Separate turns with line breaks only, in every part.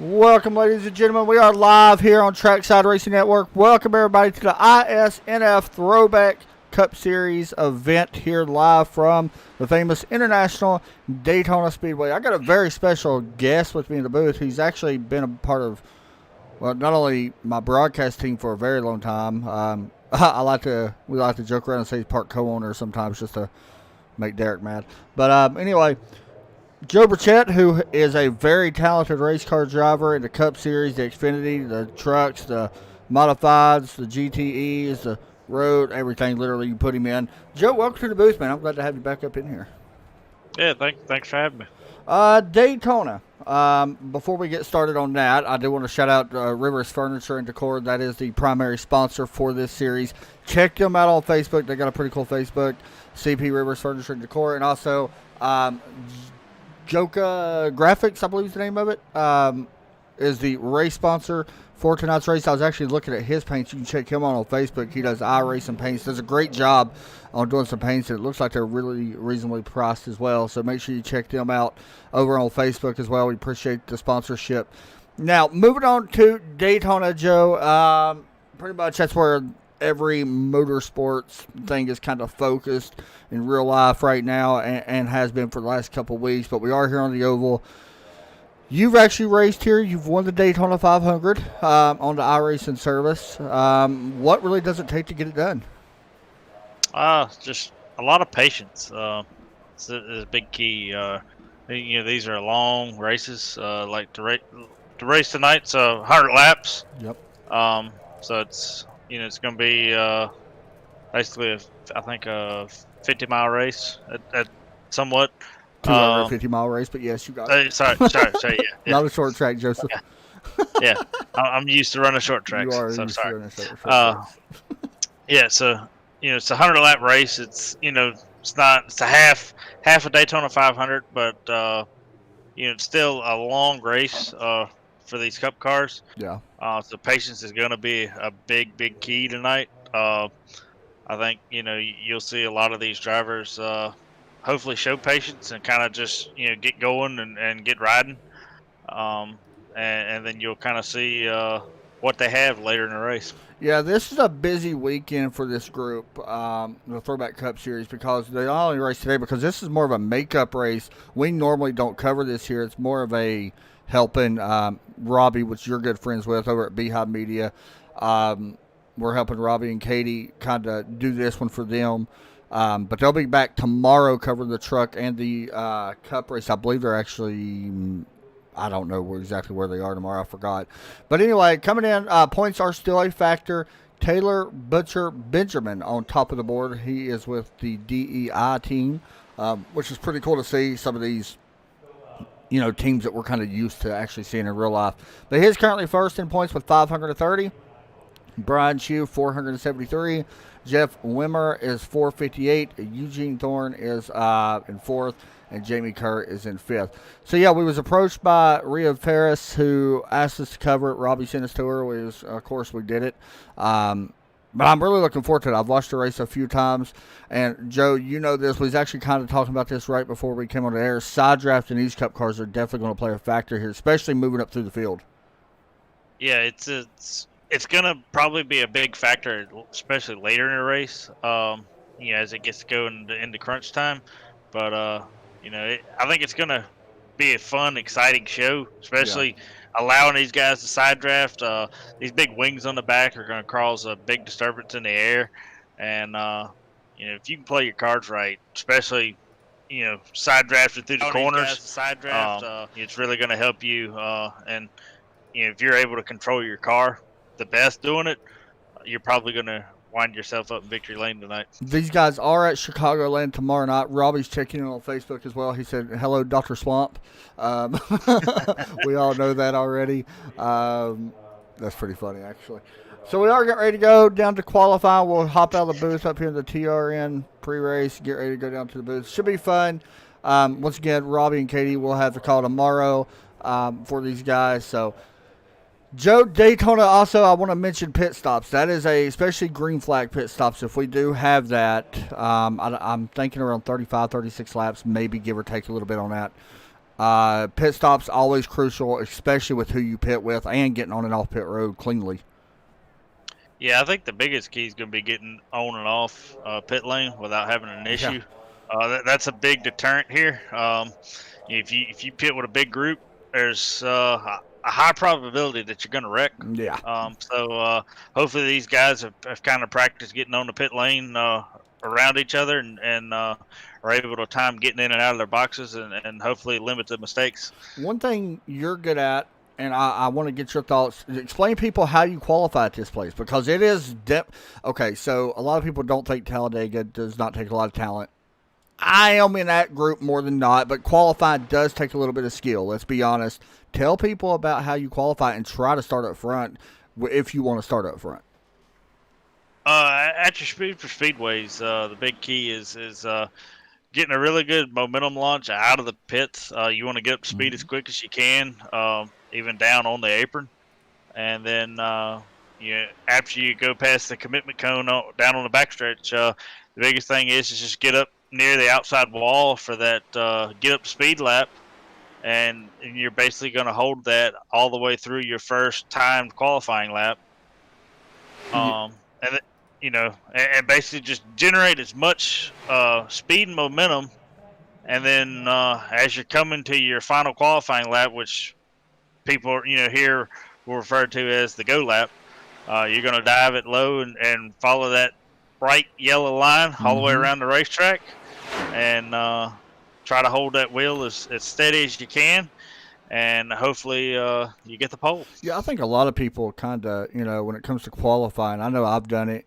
Welcome, ladies and gentlemen. We are live here on Trackside Racing Network. Welcome, everybody, to the ISNF Throwback Cup Series event here live from the famous International Daytona Speedway. I got a very special guest with me in the booth. He's actually been a part of, well, not only my broadcast team for a very long time. We like to joke around and say he's part co-owner sometimes just to make Derek mad. But anyway, Joe Burchett, who is a very talented race car driver in the Cup Series, the Xfinity, the trucks, the modifieds, the GTEs, the road, everything literally you put him in. Joe, welcome to the booth, man. I'm glad to have you back up in here.
Yeah, thanks for having me.
Daytona. Before we get started on that, I do want to shout out Rivers Furniture and Decor. That is the primary sponsor for this series. Check them out on Facebook. They got a pretty cool Facebook, CP Rivers Furniture and Decor. And also Joka Graphics, I believe is the name of it, is the race sponsor for tonight's race. I was actually looking at his paints. You can check him on Facebook. He does iRacing paints. Does a great job on doing some paints. And it looks like they're really reasonably priced as well. So make sure you check them out over on Facebook as well. We appreciate the sponsorship. Now, moving on to Daytona, Joe. Pretty much that's where every motorsports thing is kind of focused in real life right now and has been for the last couple of weeks. But we are here on the Oval. You've actually raced here. You've won the Daytona 500 on the iRacing service. What really does it take to get it done?
Just a lot of patience. It's a big key. These are long races. Like to race tonight, so 100 laps.
Yep.
So it's it's going to be basically I think a 50-mile race at somewhat.
250-mile race, but yes, you got it.
Sorry, yeah.
Not a short track, Joseph.
Yeah, I'm used to running short tracks.
You are
so
used
sorry.
to running short tracks.
Yeah, so it's a 100-lap race. It's it's a half a Daytona 500, but it's still a long race for these Cup cars.
Yeah.
So patience is going to be a big key tonight. I think you'll see a lot of these drivers hopefully show patience and kind of just get going and get riding, and then you'll kind of see what they have later in the race.
Yeah, this is a busy weekend for this group, the Throwback Cup Series, because they not only race today, because this is more of a makeup race. We normally don't cover this here. It's more of a helping Robbie, which you're good friends with over at Beehive Media. We're helping Robbie and Katie kind of do this one for them. But they'll be back tomorrow covering the truck and the Cup race. I believe they're actually, I don't know exactly where they are tomorrow. I forgot. But anyway, coming in, points are still a factor. Taylor Butcher Benjamin on top of the board. He is with the DEI team, which is pretty cool to see some of these, teams that we're kind of used to actually seeing in real life. But he's currently first in points with 530. Brian Chew, 473. Jeff Wimmer is 458. Eugene Thorne is in fourth, and Jamie Kerr is in fifth. So yeah, we was approached by Rhea Ferris, who asked us to cover it. Robbie sent us to her. Of course, we did it. But I'm really looking forward to it. I've watched the race a few times, and Joe, you know this. We was actually kind of talking about this right before we came on the air. Side draft and these Cup cars are definitely going to play a factor here, especially moving up through the field.
Yeah, it's going to probably be a big factor, especially later in the race, as it gets to go into crunch time. But, I think it's going to be a fun, exciting show, especially allowing these guys to side draft. These big wings on the back are going to cause a big disturbance in the air. And, if you can play your cards right, especially, side drafting through the corners, it's really going to help you. And, if you're able to control your car the best doing it, you're probably going to wind yourself up in victory lane tonight.
These guys are at Chicagoland tomorrow night. Robbie's checking in on Facebook as well. He said, hello, Dr. Swamp. We all know that already. That's pretty funny, actually. So we are getting ready to go down to qualify. We'll hop out of the booth up here in the TRN pre-race, get ready to go down to the booth. Should be fun. Once again, Robbie and Katie will have the call tomorrow for these guys. So Joe, Daytona also, I want to mention pit stops. That is especially green flag pit stops. If we do have that, I'm thinking around 35, 36 laps, maybe give or take a little bit on that. Pit stops always crucial, especially with who you pit with and getting on and off pit road cleanly.
Yeah, I think the biggest key is going to be getting on and off pit lane without having an
Yeah.
issue. That's a big deterrent here. If you pit with a big group, there's a high probability that you're going to wreck.
Yeah.
So hopefully these guys have kind of practiced getting on the pit lane around each other and are able to time getting in and out of their boxes and hopefully limit the mistakes.
One thing you're good at, and I want to get your thoughts. Explain to people how you qualify at this place, because it is okay. So a lot of people don't think Talladega does not take a lot of talent. I am in that group more than not, but qualifying does take a little bit of skill. Let's be honest. Tell people about how you qualify and try to start up front if you want to start up front.
At your speed for speedways, the big key is getting a really good momentum launch out of the pits. You want to get up to speed as quick as you can, even down on the apron, and then after you go past the commitment cone down on the backstretch, the biggest thing is just get up near the outside wall for that get up to speed lap, and you're basically going to hold that all the way through your first timed qualifying lap. And basically just generate as much speed and momentum, and then as you're coming to your final qualifying lap, which people here will refer to as the go lap, you're going to dive it low and follow that bright yellow line all the way around the racetrack, and try to hold that wheel as steady as you can, and hopefully you get the pole.
Yeah, I think a lot of people kind of, when it comes to qualifying, I know I've done it,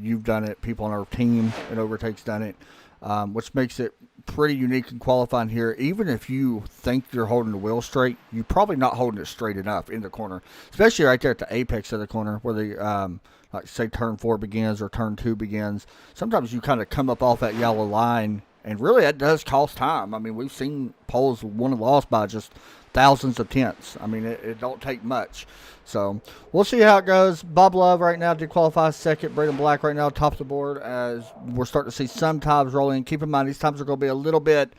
you've done it, people on our team at Overtake's done it, which makes it pretty unique in qualifying here. Even if you think you're holding the wheel straight, you're probably not holding it straight enough in the corner, especially right there at the apex of the corner where the, like say turn 4 begins or turn 2 begins. Sometimes you kind of come up off that yellow line, and really that does cost time. I mean, we've seen poles won and lost by just thousands of tenths. I mean, it don't take much. So we'll see how it goes. Bob Love right now did qualify second. Braden Black right now top of the board as we're starting to see some times roll in. Keep in mind, these times are going to be a little bit,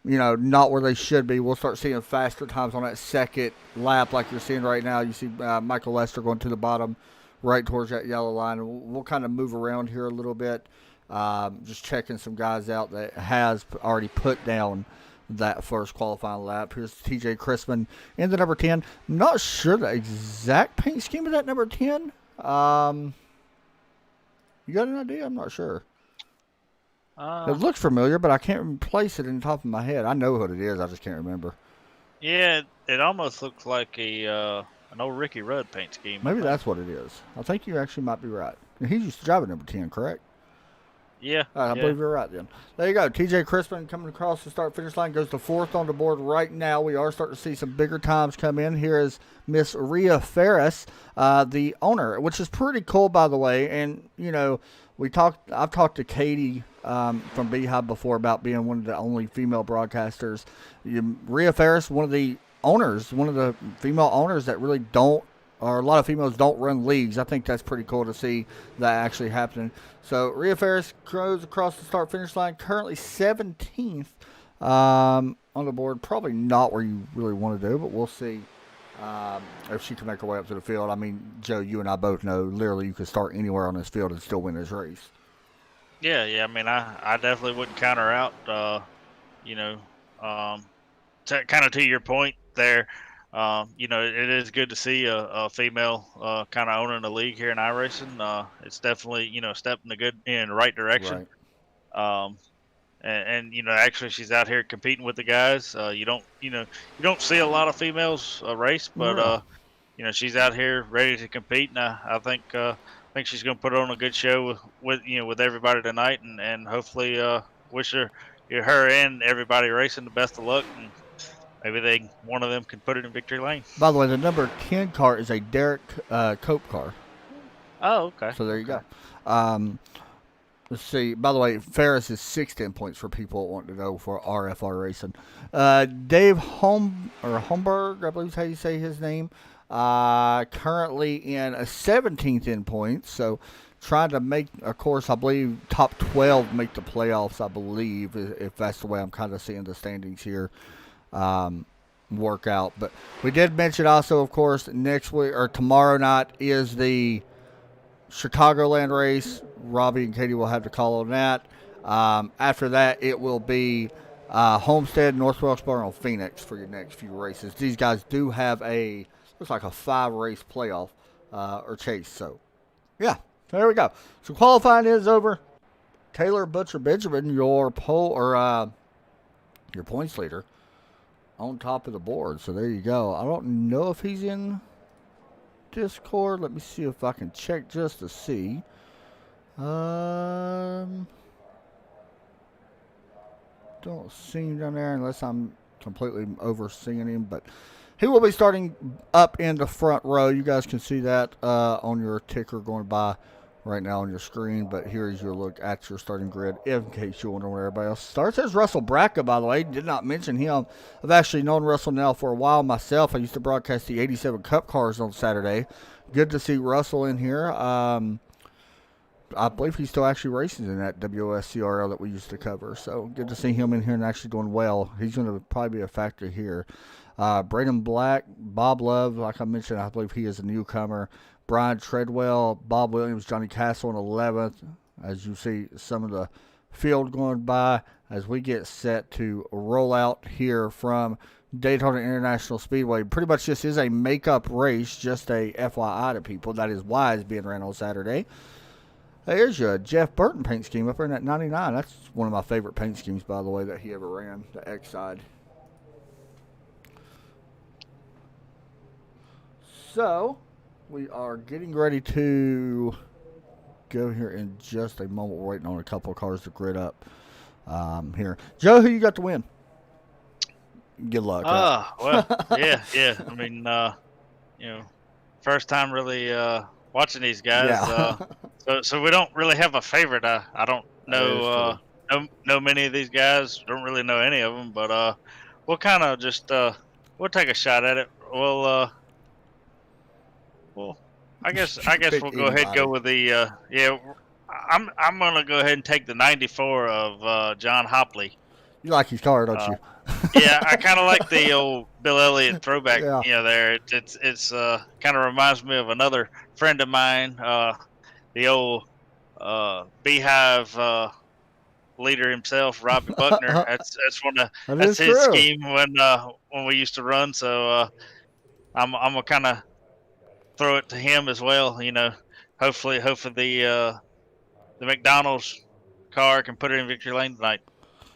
not where they should be. We'll start seeing faster times on that second lap like you're seeing right now. You see Michael Lester going to the bottom right towards that yellow line. And we'll kind of move around here a little bit. Just checking some guys out that has already put down that first qualifying lap. Here's TJ Crissman in the number 10. Not sure the exact paint scheme of that number 10. You got an idea? I'm not sure. It looks familiar, but I can't place it in the top of my head. I know what it is. I just can't remember.
Yeah, it almost looks like an old Ricky Rudd paint scheme.
Maybe that's what it is. I think you actually might be right. He used to drive a number 10, correct?
Yeah.
I believe you're right then. There you go. TJ Crissman coming across the start-finish line, goes to 4th on the board right now. We are starting to see some bigger times come in. Here is Miss Rhea Ferris, the owner, which is pretty cool, by the way. And, I've talked to Katie from Beehive before about being one of the only female broadcasters. Rhea Ferris, one of the female owners that really don't, or a lot of females don't run leagues. I think that's pretty cool to see that actually happening. So Rhea Ferris goes across the start-finish line, currently 17th on the board. Probably not where you really want to do, but we'll see if she can make her way up to the field. I mean, Joe, you and I both know literally you could start anywhere on this field and still win this race.
Yeah. I mean, I definitely wouldn't count her out. Kind of to your point there. It is good to see a female kind of owning the league here in iRacing. It's definitely, a step in the right direction.
Right.
Actually she's out here competing with the guys. You don't see a lot of females race, but she's out here ready to compete. And I think she's going to put on a good show with everybody tonight, and hopefully wish her and everybody racing the best of luck. And maybe one of them can put it in victory lane.
By the way, the number 10 car is a Derek Cope car.
Oh, okay.
So there you go. Let's see. By the way, Ferris is 16 points for people wanting to know for RFR racing. Dave Holmberg, I believe is how you say his name, currently in a 17th in points. So trying to make, of course, I believe top 12 make the playoffs, I believe, if that's the way I'm kind of seeing the standings here. work out. But we did mention also, of course, next week or tomorrow night is the Chicagoland race. Robbie and Katie will have to call on that. After that, it will be Homestead, North Wilkesboro, and Phoenix for your next few races. These guys do have looks like a 5-race playoff or chase. So, yeah, there we go. So qualifying is over. Taylor Butcher Benjamin, your your points leader, on top of the board. So there you go. I don't know if he's in Discord. Let me see if I can check just to see. Don't see him down there unless I'm completely overseeing him. But he will be starting up in the front row. You guys can see that on your ticker going by right now on your screen. But here's your look at your starting grid in case you wonder where everybody else starts. There's Russell Bracca, by the way. Did not mention him. I've actually known Russell now for a while myself. I used to broadcast the 87 Cup cars on Saturday. Good to see Russell in here. I believe he's still actually racing in that WSCRL that we used to cover. So good to see him in here and actually doing well. He's going to probably be a factor here. Braden Black, Bob Love, like I mentioned, I believe he is a newcomer. Brian Treadwell, Bob Williams, Johnny Castle in 11th. As you see some of the field going by as we get set to roll out here from Daytona International Speedway. Pretty much this is a makeup race, just a FYI to people. That is why it's being ran on Saturday. There's your Jeff Burton paint scheme up there in that 99. That's one of my favorite paint schemes, by the way, that he ever ran, the X side. So, we are getting ready to go here in just a moment. We're waiting on a couple of cars to grid up here. Joe, who you got to win? Good luck.
Well, yeah. I mean, first time really watching these guys.
Yeah.
So we don't really have a favorite. I don't know know many of these guys. Don't really know any of them, but we'll kind of just we'll take a shot at it. Well, I guess we'll go ahead and go with the I'm gonna go ahead and take the 94 of John Hopley.
You like his car, don't you?
Yeah, I kind of like the old Bill Elliott throwback.
Yeah.
There it's kind of reminds me of another friend of mine, the old Beehive leader himself, Robbie Buckner. That's his
true.
scheme when we used to run. So I'm gonna kind of throw it to him as well. Hopefully the McDonald's car can put it in victory lane tonight.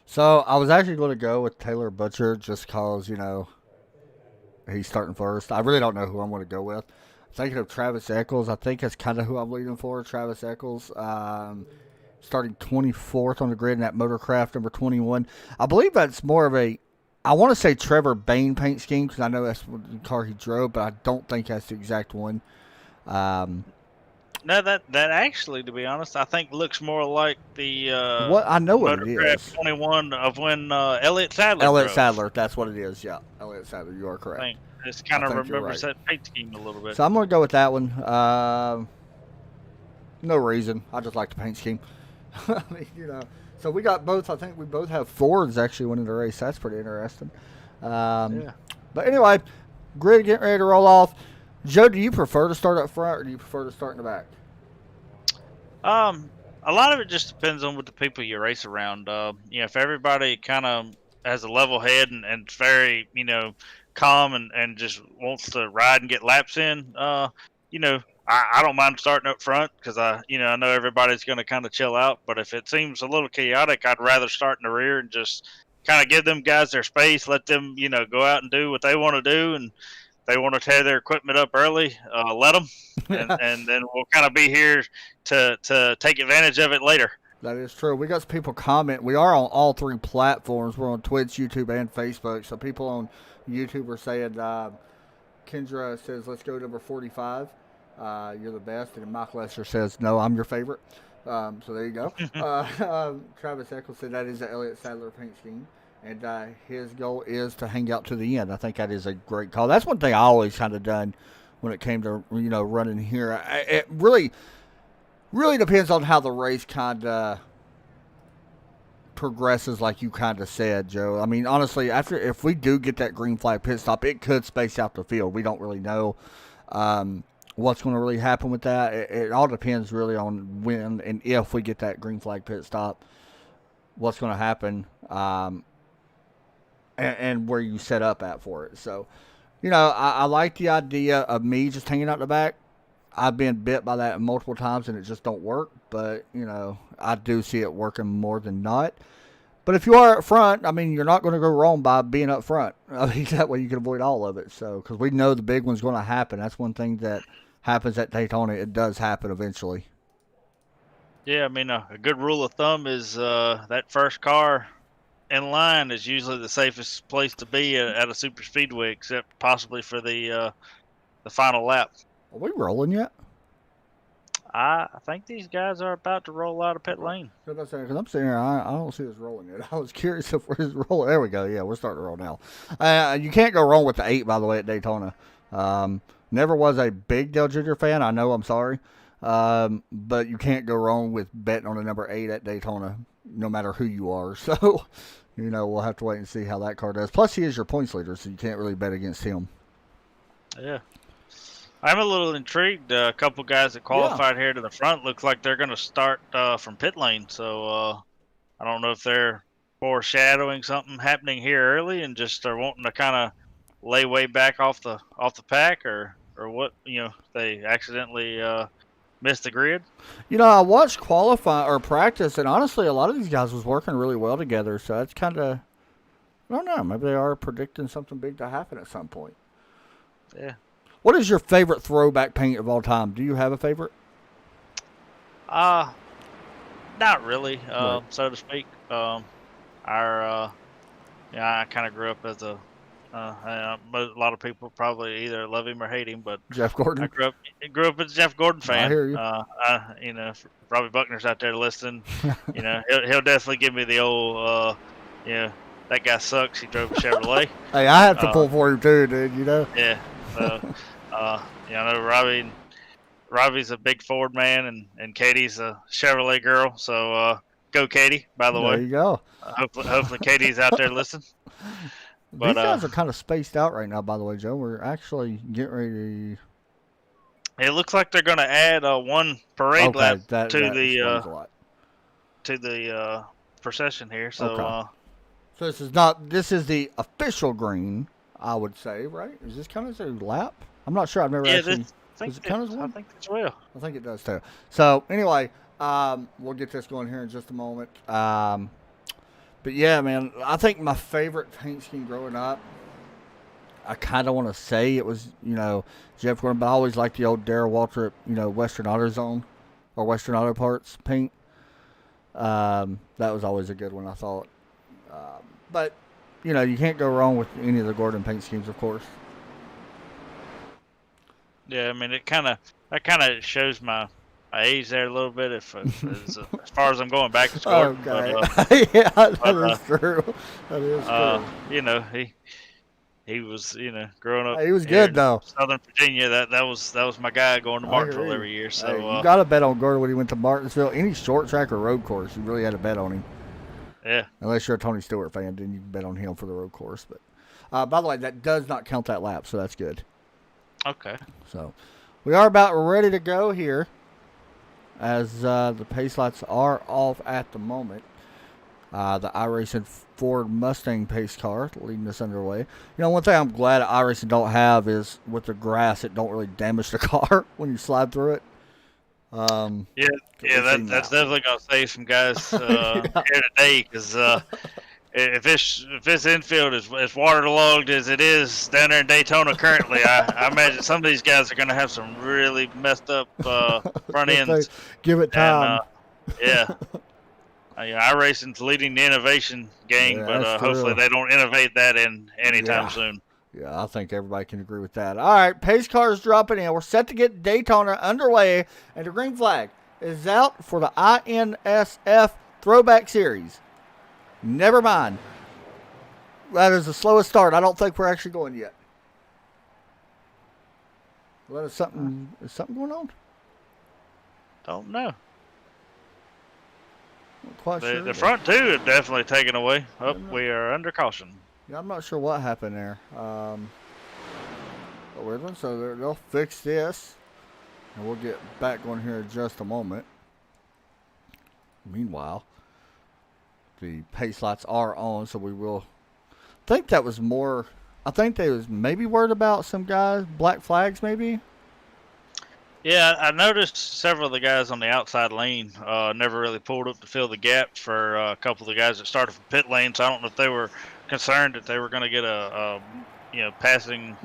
So I was actually going to go with Taylor Butcher just because, he's starting first. I really don't know who I'm going to go with. I'm thinking of Travis Eccles. I think that's kind of who I'm leading for, Travis Eccles. Starting 24th on the grid in that Motorcraft number 21. I believe that's more of I want to say Trevor Bain paint scheme because I know that's the car he drove, but I don't think that's the exact one.
No, that actually, to be honest, I think looks more like the
what I know what it is.
21 of when Elliott Sadler.
Elliott Sadler, that's what it is. Yeah, Elliott Sadler, you are correct.
I think this kind of remembers that paint scheme a little bit.
So I'm going to go with that one. No reason. I just like the paint scheme. I mean, So we got both. I think we both have Fords actually winning the race. That's pretty interesting.
Yeah.
But anyway, grid getting ready to roll off. Joe, do you prefer to start up front or do you prefer to start in the back?
A lot of it just depends on what the people you race around. If everybody kind of has a level head and very, calm and just wants to ride and get laps in, I don't mind starting up front because I know everybody's going to kind of chill out. But if it seems a little chaotic, I'd rather start in the rear and just kind of give them guys their space, let them, go out and do what they want to do. And if they want to tear their equipment up early, let them. And then we'll kind of be here to take advantage of it later.
That is true. We got some people comment. We are on all three platforms. We're on Twitch, YouTube, and Facebook. So people on YouTube are saying, Kendra says, let's go number 45. You're the best. And Mike Lester says, no, I'm your favorite. So there you go. Travis Eccles said that is the Elliott Sadler paint scheme. And his goal is to hang out to the end. I think that is a great call. That's one thing I always kind of done when it came to, running here. It really depends on how the race kind of progresses like you kind of said, Joe. I mean, honestly, if we do get that green flag pit stop, it could space out the field. We don't really know what's going to really happen with that. It all depends really on when and if we get that green flag pit stop, what's going to happen, and where you set up at for it. So, I like the idea of me just hanging out the back. I've been bit by that multiple times and it just don't work. But, I do see it working more than not. But if you are up front, I mean, you're not going to go wrong by being up front. I mean, that way you can avoid all of it. So, because we know the big one's going to happen. That's one thing that happens at Daytona. It does happen eventually.
Yeah, I mean, a good rule of thumb is that first car in line is usually the safest place to be at a super speedway, except possibly for the final lap.
Are we rolling yet?
I think these guys are about to roll out of pit lane.
Because I'm sitting here, I don't see us rolling yet. I was curious if we're rolling. There we go. Yeah, we're starting to roll now. You can't go wrong with the 8, by the way, at Daytona. Never was a big Dale Jr. fan. I know, I'm sorry. But you can't go wrong with betting on the number 8 at Daytona, no matter who you are. So, we'll have to wait and see how that car does. Plus, he is your points leader, so you can't really bet against him.
Yeah. I'm a little intrigued. A couple guys that qualified here to the front looks like they're going to start from pit lane. So I don't know if they're foreshadowing something happening here early and just are wanting to kind of lay way back off the pack, or what. They accidentally missed the grid.
I watched qualify or practice, and honestly, a lot of these guys was working really well together. So that's kind of, I don't know. Maybe they are predicting something big to happen at some point.
Yeah.
What is your favorite throwback paint of all time? Do you have a favorite?
Not really, right. So to speak. I kind of grew up as a lot of people probably either love him or hate him, but
Jeff Gordon.
I grew up as a Jeff Gordon fan.
I hear you.
Robbie Buckner's out there listening. He'll definitely give me the old, that guy sucks. He drove a Chevrolet.
Hey, I have to pull for him too, dude.
Yeah. So, I know Robbie's a big Ford man, and Katie's a Chevrolet girl. So go Katie, by the way.
There you go.
Hopefully Katie's out there listening.
These guys are kind of spaced out right now, by the way, Joe. We're actually getting ready to...
It looks like they're going to add one parade lap to the procession here. So,
so this is the official green, I would say, right? Is this kind of a lap? I'm not sure. I've never actually... Does it count as one?
I think as well.
I think it does too. So anyway, we'll get this going here in just a moment. But yeah, man, I think my favorite paint scheme growing up, I kind of want to say it was, Jeff Gordon, but I always liked the old Darrell Waltrip, Western Auto Zone or Western Auto Parts paint. That was always a good one, I thought. But, you can't go wrong with any of the Gordon paint schemes, of course.
Yeah, I mean, that kind of shows my age there a little bit, as far as I'm going back to score.
Okay. Yeah, that is true. That is true.
He was, growing up.
He was good though.
Southern Virginia, that was my guy going to Martinsville every year. So
you got to bet on Gordon when he went to Martinsville. Any short track or road course, you really had to bet on him.
Yeah.
Unless you're a Tony Stewart fan, then you can bet on him for the road course. But by the way, that does not count that lap, so that's good.
Okay.
So we are about ready to go here, as the pace lights are off at the moment. The iRacing Ford Mustang pace car leading us underway. One thing I'm glad iRacing don't have is with the grass, it don't really damage the car when you slide through it.
That's definitely gonna save some guys here today, because if this infield is waterlogged as it is down there in Daytona currently, I imagine some of these guys are going to have some really messed up front ends.
Give it time.
iRacing's leading the innovation game, but hopefully they don't innovate that in anytime soon.
Yeah, I think everybody can agree with that. All right, pace cars dropping in. We're set to get Daytona underway, and the green flag is out for the ISNF Throwback Series. Never mind. That is the slowest start. I don't think we're actually going yet. Well, is something going on?
Don't know.
Quite sure.
The front two have definitely taken away. Oh, we are under caution.
Yeah, I'm not sure what happened there. But we're done, so they'll fix this, and we'll get back on here in just a moment. Meanwhile, the pace lights are on, so we will. I think that was more. I think they was maybe worried about some guys, black flags, maybe.
Yeah, I noticed several of the guys on the outside lane never really pulled up to fill the gap for a couple of the guys that started from pit lane. So I don't know if they were concerned that they were going to get a passing,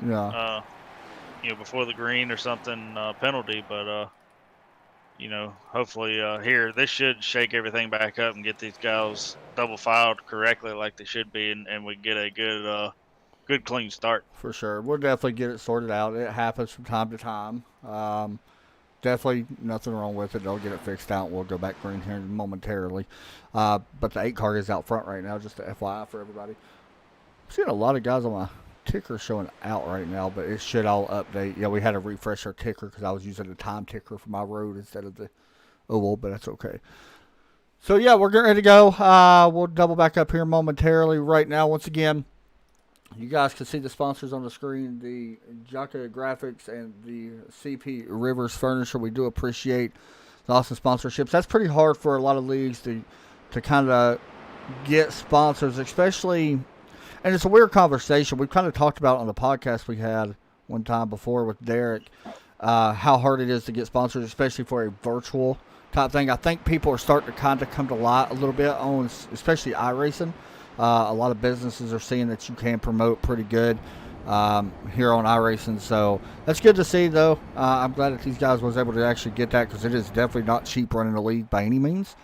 before the green or something penalty. But hopefully here this should shake everything back up and get these guys double filed correctly like they should be, and we get a good clean start.
For sure, we'll definitely get it sorted out. It happens from time to time. Definitely nothing wrong with it. They'll get it fixed out. We'll go back green here momentarily. But the 8 car is out front right now, just a FYI for everybody. I'm seeing a lot of guys on my ticker showing out right now, but it should all update. Yeah, we had to refresh our ticker because I was using the time ticker for my road instead of the oval, but that's okay. So, yeah, we're getting ready to go. We'll double back up here momentarily. Right now, once again, you guys can see the sponsors on the screen, the Jaka Graphics and the CP Rivers Furniture. We do appreciate the awesome sponsorships. That's pretty hard for a lot of leagues to kind of get sponsors, especially, and it's a weird conversation. We've kind of talked about it on the podcast we had one time before with Derek, how hard it is to get sponsors, especially for a virtual type thing. I think people are starting to kind of come to light a little bit on, especially iRacing. A lot of businesses are seeing that you can promote pretty good here on iRacing, so that's good to see, though. I'm glad that these guys was able to actually get that because it is definitely not cheap running a league by any means,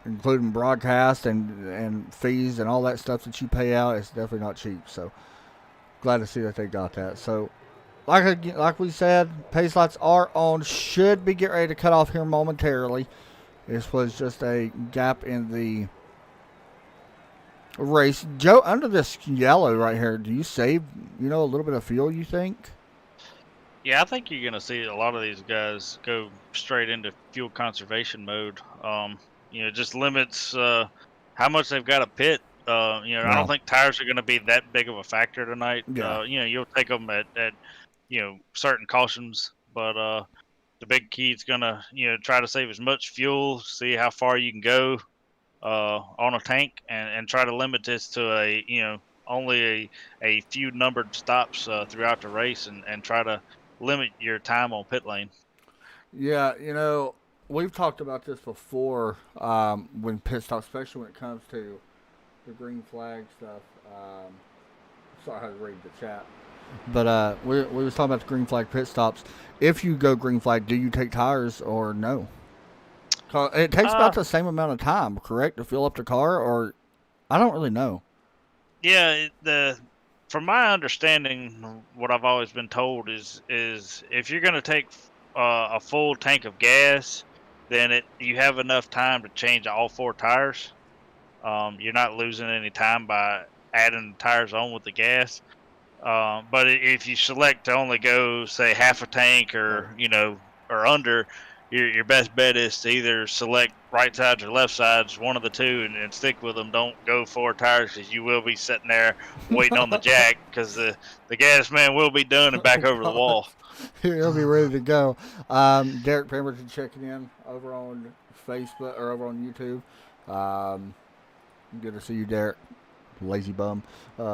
including broadcast and fees and all that stuff that you pay out. It's definitely not cheap, so glad to see that they got that. So like we said, pace lights are on. Should be getting ready to cut off here momentarily. This was just a gap in the race. Joe, under this yellow right here, do you save a little bit of fuel, you think?
Yeah, I think you're gonna see a lot of these guys go straight into fuel conservation mode. Just limits how much they've got to pit. I don't think tires are gonna be that big of a factor tonight.
Yeah.
You'll take them at certain cautions, but the big key is gonna try to save as much fuel, see how far you can go on a tank, and try to limit this to only a few numbered stops throughout the race, and try to limit your time on pit lane.
Yeah, we've talked about this before when pit stops, especially when it comes to the green flag stuff. Sorry, I had to read the chat. But we was talking about the green flag pit stops. If you go green flag, do you take tires or no? It takes about the same amount of time, correct, to fill up the car, or I don't really know.
Yeah, from my understanding, what I've always been told is if you're going to take a full tank of gas, then you have enough time to change all 4 tires. You're not losing any time by adding tires on with the gas. But if you select to only go, say, half a tank or under, your best bet is to either select right sides or left sides, one of the two, and stick with them. Don't go 4 tires because you will be sitting there waiting on the jack because the gas man will be done and back over the wall.
He'll be ready to go. Derek Pemberton checking in over on Facebook or over on YouTube. Good to see you, Derek. Lazy bum. You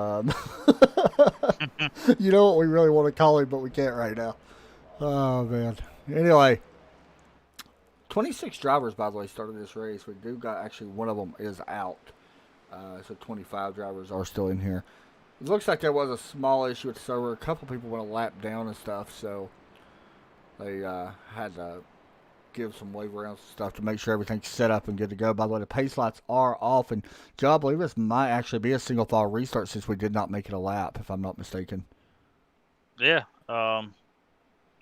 know what we really want to call him, but we can't right now. Oh, man. Anyway. 26 drivers, by the way, started this race. We do got actually one of them is out. So 25 drivers are still in here. It looks like there was a small issue with the server. A couple people went a lap down and stuff, so they had to give some wave around stuff to make sure everything's set up and good to go. By the way, the pace lights are off, and Joe, I believe this might actually be a single file restart since we did not make it a lap, if I'm not mistaken.
Yeah.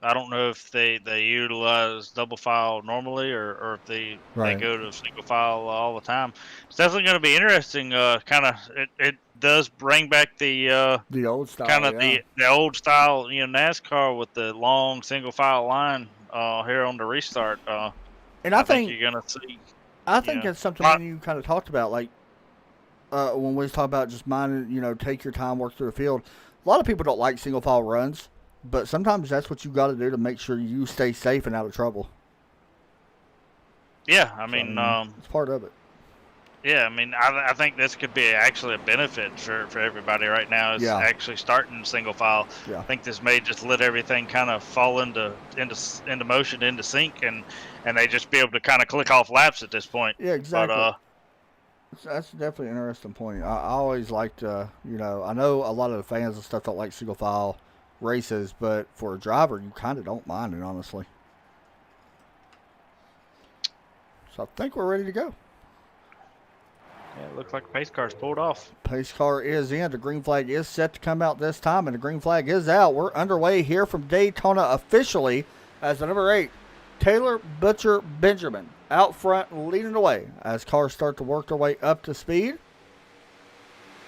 I don't know if they utilize double file normally or if they go to single file all the time. It's definitely going to be interesting. It does bring back the
old style,
the old style NASCAR with the long single file line here on the restart.
And I think
you're going to see.
I
You
think
know,
that's something me and you kind of talked about, like when we was talking about just minding, take your time, work through the field. A lot of people don't like single file runs, but sometimes that's what you got to do to make sure you stay safe and out of trouble.
yeah,
So, it's part of it.
yeah, I mean, I think this could be actually a benefit for everybody right now is
Yeah.
actually starting single file.
Yeah.
I think this may just let everything kind of fall into motion, into sync, and they just be able to kind of click off laps at this point.
Yeah,
But
exactly. That's definitely an interesting point. I always liked, I know a lot of the fans and stuff don't like single file races, but for a driver, you kind of don't mind it, honestly. So I think we're ready to go.
yeah, it looks like the pace car's pulled off.
Pace car is in. The green flag is set to come out this time, and the green flag is out. We're underway here from Daytona officially as the number 8, Taylor Butcher Benjamin, out front leading the way as cars start to work their way up to speed.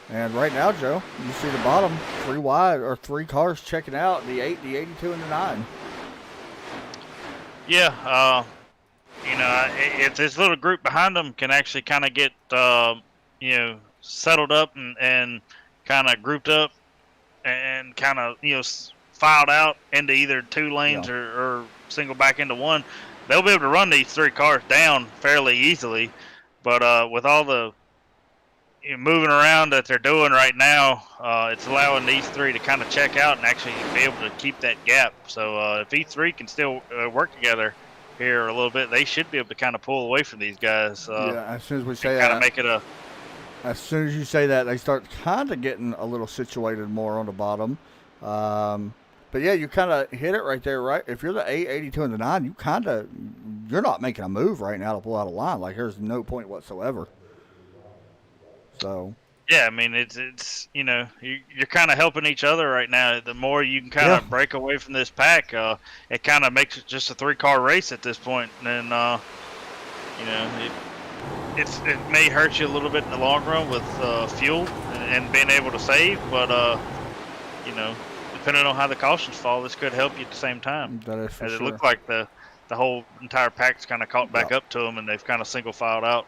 And right now, Joe, you see the bottom 3 cars checking out, the 8, the 82, and the 9.
Yeah, if this little group behind them can actually kind of get, settled up and kind of grouped up and kind of, filed out into either 2 lanes or single back into 1, they'll be able to run these 3 cars down fairly easily. But with all the moving around that they're doing right now, it's allowing these 3 to kind of check out and actually be able to keep that gap. So if these 3 can still work together here a little bit, they should be able to kind of pull away from these guys.
As soon as we say
that, kind of make it a.
As soon as you say that, they start kind of getting a little situated more on the bottom. But yeah, you kind of hit it right there, right? If you're the 8, 82, and the 9, you're not making a move right now to pull out a line. Like, there's no point whatsoever. So.
Yeah, I mean, it's you're kind of helping each other right now. The more you can kind of break away from this pack, it kind of makes it just a 3-car race at this point. And it may hurt you a little bit in the long run with fuel and being able to save, but depending on how the cautions fall, this could help you at the same time.
That is for
As
sure.
it looked like the whole entire pack's kind of caught back up to them, and they've kind of single filed out.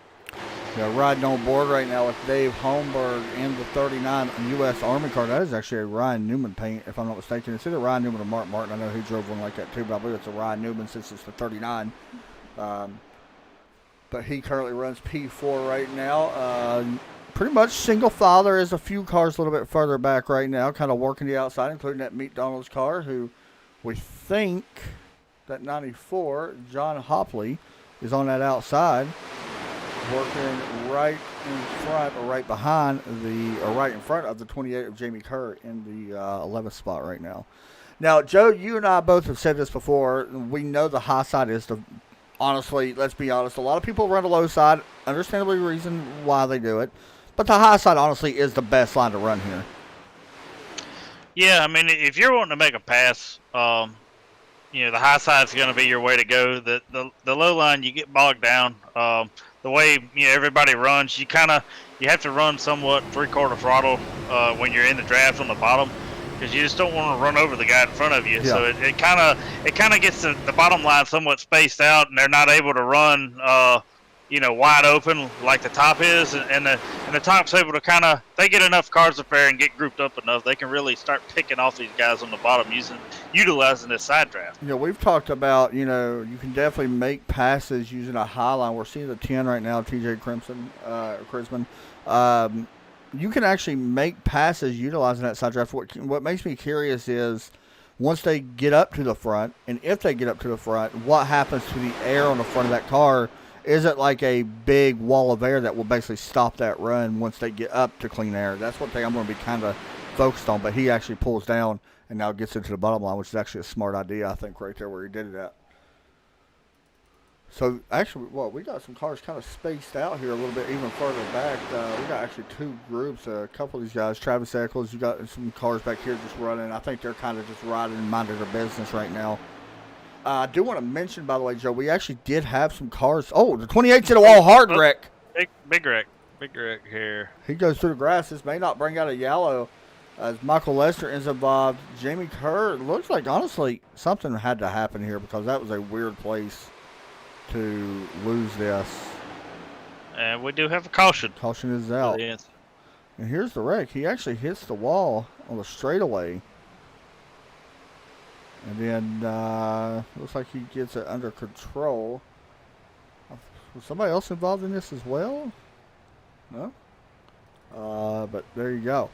Yeah, riding on board right now with Dave Holmberg in the 39 U.S. Army car. That is actually a Ryan Newman paint, if I'm not mistaken. It's either Ryan Newman or Mark Martin. I know he drove one like that too, but I believe it's a Ryan Newman since it's the 39. But he currently runs P4 right now. Pretty much single file. There is a few cars a little bit further back right now, kind of working the outside, including that Meat Donald's car, who we think that 94, John Hopley, is on that outside, working right in front or right behind right in front of the 28 of Jamie Kerr in the 11th spot right now. Now, Joe, you and I both have said this before. We know the high side is honestly, let's be honest, a lot of people run the low side, understandably reason why they do it, but the high side honestly is the best line to run here.
Yeah, I mean, if you're wanting to make a pass, the high side's going to be your way to go. The low line, you get bogged down. The way everybody runs, you have to run somewhat 3/4 throttle when you're in the draft on the bottom, because you just don't want to run over the guy in front of you. Yeah. So it kind of gets the bottom line somewhat spaced out, and they're not able to run wide open like the top is, and the top's able to they get enough cars up there and get grouped up enough, they can really start picking off these guys on the bottom utilizing this side draft.
We've talked about, you can definitely make passes using a high line. We're seeing the 10 right now, TJ Crissman. You can actually make passes utilizing that side draft. What makes me curious is once they get up to the front, and if they get up to the front, what happens to the air on the front of that car? Is it like a big wall of air that will basically stop that run once they get up to clean air? That's one thing I'm going to be kind of focused on. But he actually pulls down and now gets into the bottom line, which is actually a smart idea, I think, right there where he did it at. So, actually, we got some cars kind of spaced out here a little bit, even further back. We got actually 2 groups. A couple of these guys, Travis Eccles, you got some cars back here just running. I think they're kind of just riding and minding their business right now. I do want to mention, by the way, Joe, we actually did have some cars. Oh, the 28's in a wall hard wreck.
Big wreck here.
He goes through the grass. This may not bring out a yellow as Michael Lester is involved. Jamie Kerr, it looks like, honestly, something had to happen here because that was a weird place to lose this.
And we do have a caution.
Caution is
For
out.
the incident.
And here's the wreck. He actually hits the wall on the straightaway. And then looks like he gets it under control. Was somebody else involved in this as well? No? But there you go.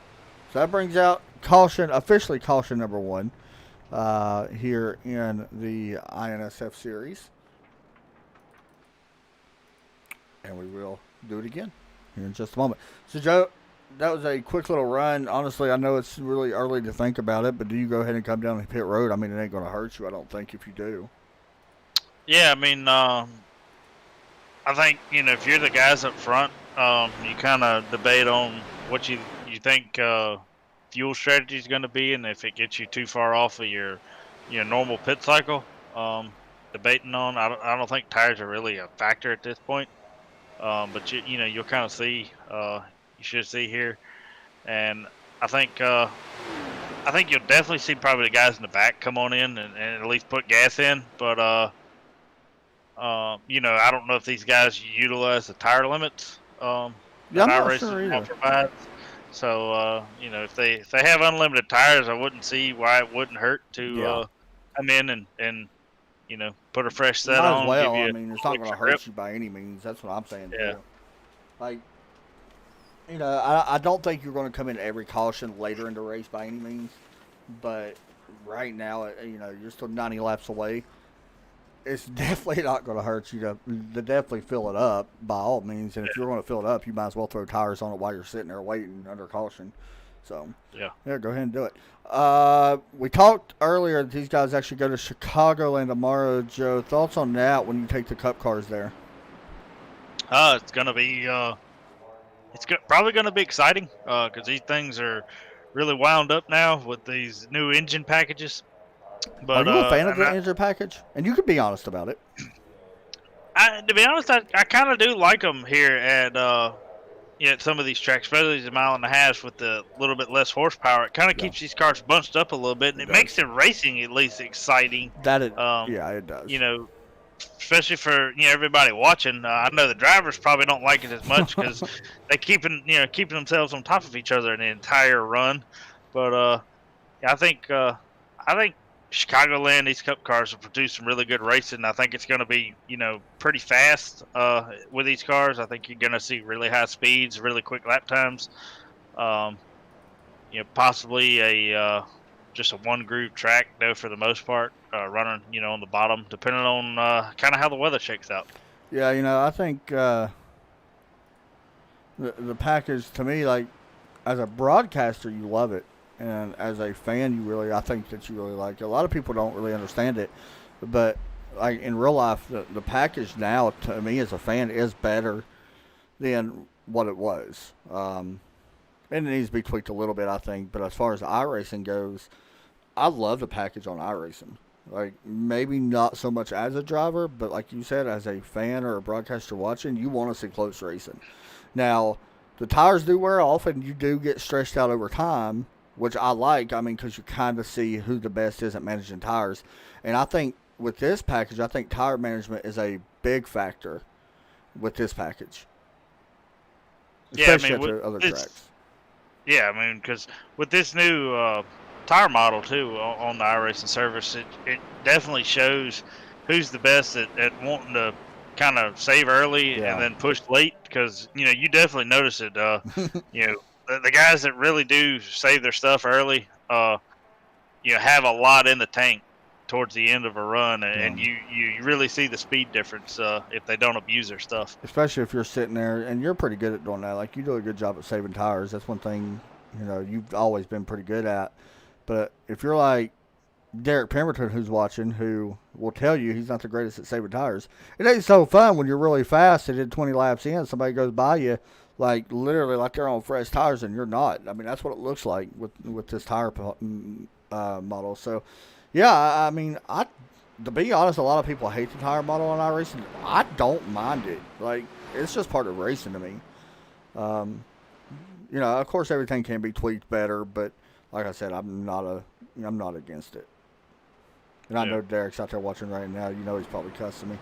So that brings out caution, officially caution number 1 here in the INSF series. And we will do it again here in just a moment. So, Joe, that was a quick little run. Honestly, I know it's really early to think about it, but do you go ahead and come down the pit road? I mean, it ain't going to hurt you, I don't think, if you do.
Yeah, I mean, I think, if you're the guys up front, you kind of debate on what you think fuel strategy is going to be, and if it gets you too far off of your normal pit cycle. Debating on, I don't think tires are really a factor at this point. But you'll kind of see, you should see here, and I think you'll definitely see probably the guys in the back come on in and at least put gas in. But I don't know if these guys utilize the tire limits
Yeah, I'm not sure either.
provides. So if they have unlimited tires, I wouldn't see why it wouldn't hurt to come in and put a fresh set
Might
on.
as well.
Give you
I mean, it's not going to hurt you by any means. That's what I'm saying.
Yeah.
Too. Like, I don't think you're going to come in every caution later in the race by any means. But right now, you're still 90 laps away. It's definitely not going to hurt you to definitely fill it up by all means. And if you're going to fill it up, you might as well throw tires on it while you're sitting there waiting under caution. So, yeah, go ahead and do it. We talked earlier that these guys actually go to Chicagoland tomorrow. Joe, thoughts on that when you take the Cup cars there?
It's gonna be probably gonna be exciting because these things are really wound up now with these new engine packages. But
are you a fan of the engine package? And you can be honest about it.
To be honest, I kind of do like them here at some of these tracks, especially the 1.5 miles with the little bit less horsepower. It kind of keeps these cars bunched up a little bit, and it makes the racing at least exciting.
It does.
Especially for everybody watching. I know the drivers probably don't like it as much because they keeping themselves on top of each other in the entire run. But I think Chicagoland, these Cup cars will produce some really good racing. I think it's going to be, pretty fast with these cars. I think you're going to see really high speeds, really quick lap times. Possibly just a one-groove track, though, for the most part, running, on the bottom, depending on kind of how the weather shakes out.
Yeah, I think the package, to me, like, as a broadcaster, you love it. And as a fan, I think that you really like it. A lot of people don't really understand it. But, like, in real life, the package now, to me as a fan, is better than what it was. And it needs to be tweaked a little bit, I think. But as far as iRacing goes, I love the package on iRacing. Like, maybe not so much as a driver, but like you said, as a fan or a broadcaster watching, you want to see close racing. Now, the tires do wear off, and you do get stretched out over time, which I like. I mean, because you kind of see who the best is at managing tires. And I think with this package, I think tire management is a big factor with this package. Especially at the other tracks.
Yeah, I mean, because with this new tire model, too, on the iRacing service, it definitely shows who's the best at wanting to kind of save early and then push late. Because, you definitely notice it. The guys that really do save their stuff early, have a lot in the tank towards the end of a run, and you really see the speed difference if they don't abuse their stuff.
Especially if you're sitting there, and you're pretty good at doing that. Like, you do a good job at saving tires. That's one thing, you've always been pretty good at. But if you're like Derek Pemberton, who's watching, who will tell you he's not the greatest at saving tires, it ain't so fun when you're really fast and then 20 laps in, somebody goes by you, like, literally like they're on fresh tires, and you're not. I mean, that's what it looks like with this tire model. So, yeah, I mean, to be honest, a lot of people hate the tire model on iRacing. I don't mind it. Like, it's just part of racing to me. Of course, everything can be tweaked better, but like I said, I'm not against it. And I know Derek's out there watching right now. He's probably cussing me.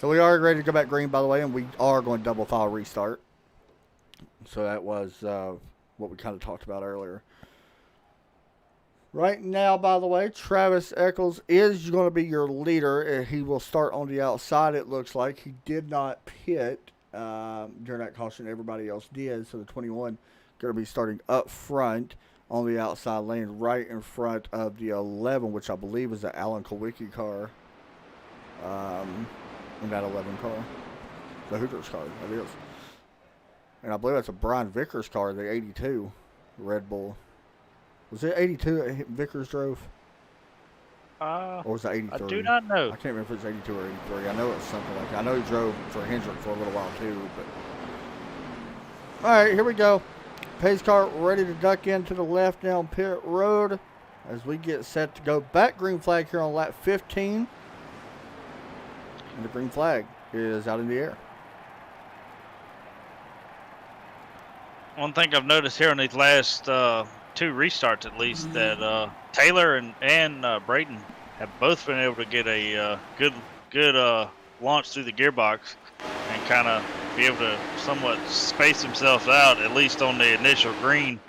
So we are ready to go back green, by the way, and we are going to double file restart. So that was what we kind of talked about earlier. Right now, by the way, Travis Eccles is going to be your leader. He will start on the outside, it looks like. He did not pit during that caution. Everybody else did. So the 21 going to be starting up front on the outside lane, right in front of the 11, which I believe is the Alan Kowicki car. In that 11 car. The Hooters car, that is. And I believe that's a Brian Vickers car, the 82 Red Bull. Was it 82 that Vickers drove? Or was it 83?
I do not know.
I can't remember if it was 82 or 83. I know it's something like that. I know he drove for Hendrick for a little while too. But all right, here we go. Pace car ready to duck into the left down pit road as we get set to go back green flag here on lap 15. And the green flag is out in the air.
One thing I've noticed here on these last 2 restarts, at least, that Taylor and Brayton have both been able to get a good launch through the gearbox and kind of be able to somewhat space themselves out, at least on the initial green,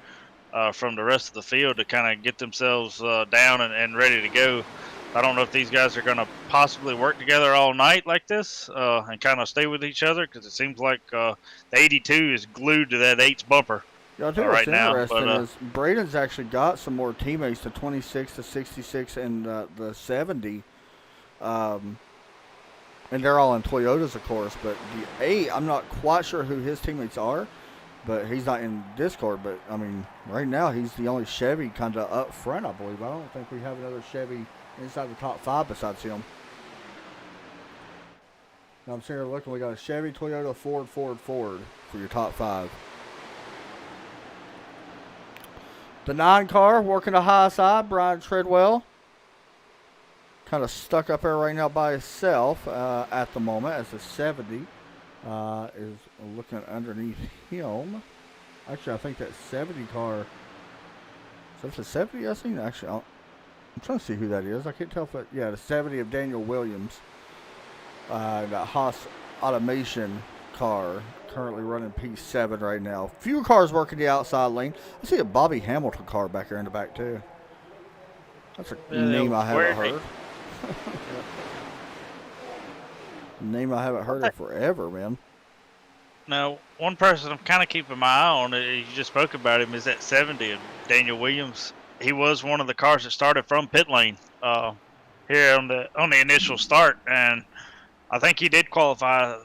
from the rest of the field to kind of get themselves down and ready to go. I don't know if these guys are going to possibly work together all night like this and kind of stay with each other, because it seems like the 82 is glued to that 8's bumper right now.
Interesting is Braden's actually got some more teammates, the 26, the 66, and the 70. And they're all in Toyotas, of course. But the 8, I'm not quite sure who his teammates are, but he's not in Discord. But, I mean, right now he's the only Chevy kind of up front, I believe. I don't think we have another Chevy inside the top 5 besides him. Now I'm sitting here looking. We got a Chevy, Toyota, Ford for your top 5. The 9 car working the high side, Brian Treadwell. Kind of stuck up there right now by himself at the moment as the 70 is looking underneath him. Actually, I think that 70 car, is that the 70 I seen? Actually, I'm trying to see who that is. I can't tell if the 70 of Daniel Williams. That Haas Automation car currently running P7 right now. Few cars working the outside lane. I see a Bobby Hamilton car back there in the back too. That's a name I haven't heard. Name I haven't heard of forever, man.
Now, one person I'm kind of keeping my eye on, you just spoke about him, is that 70 of Daniel Williams. He was one of the cars that started from pit lane here on the initial start, and I think he did qualify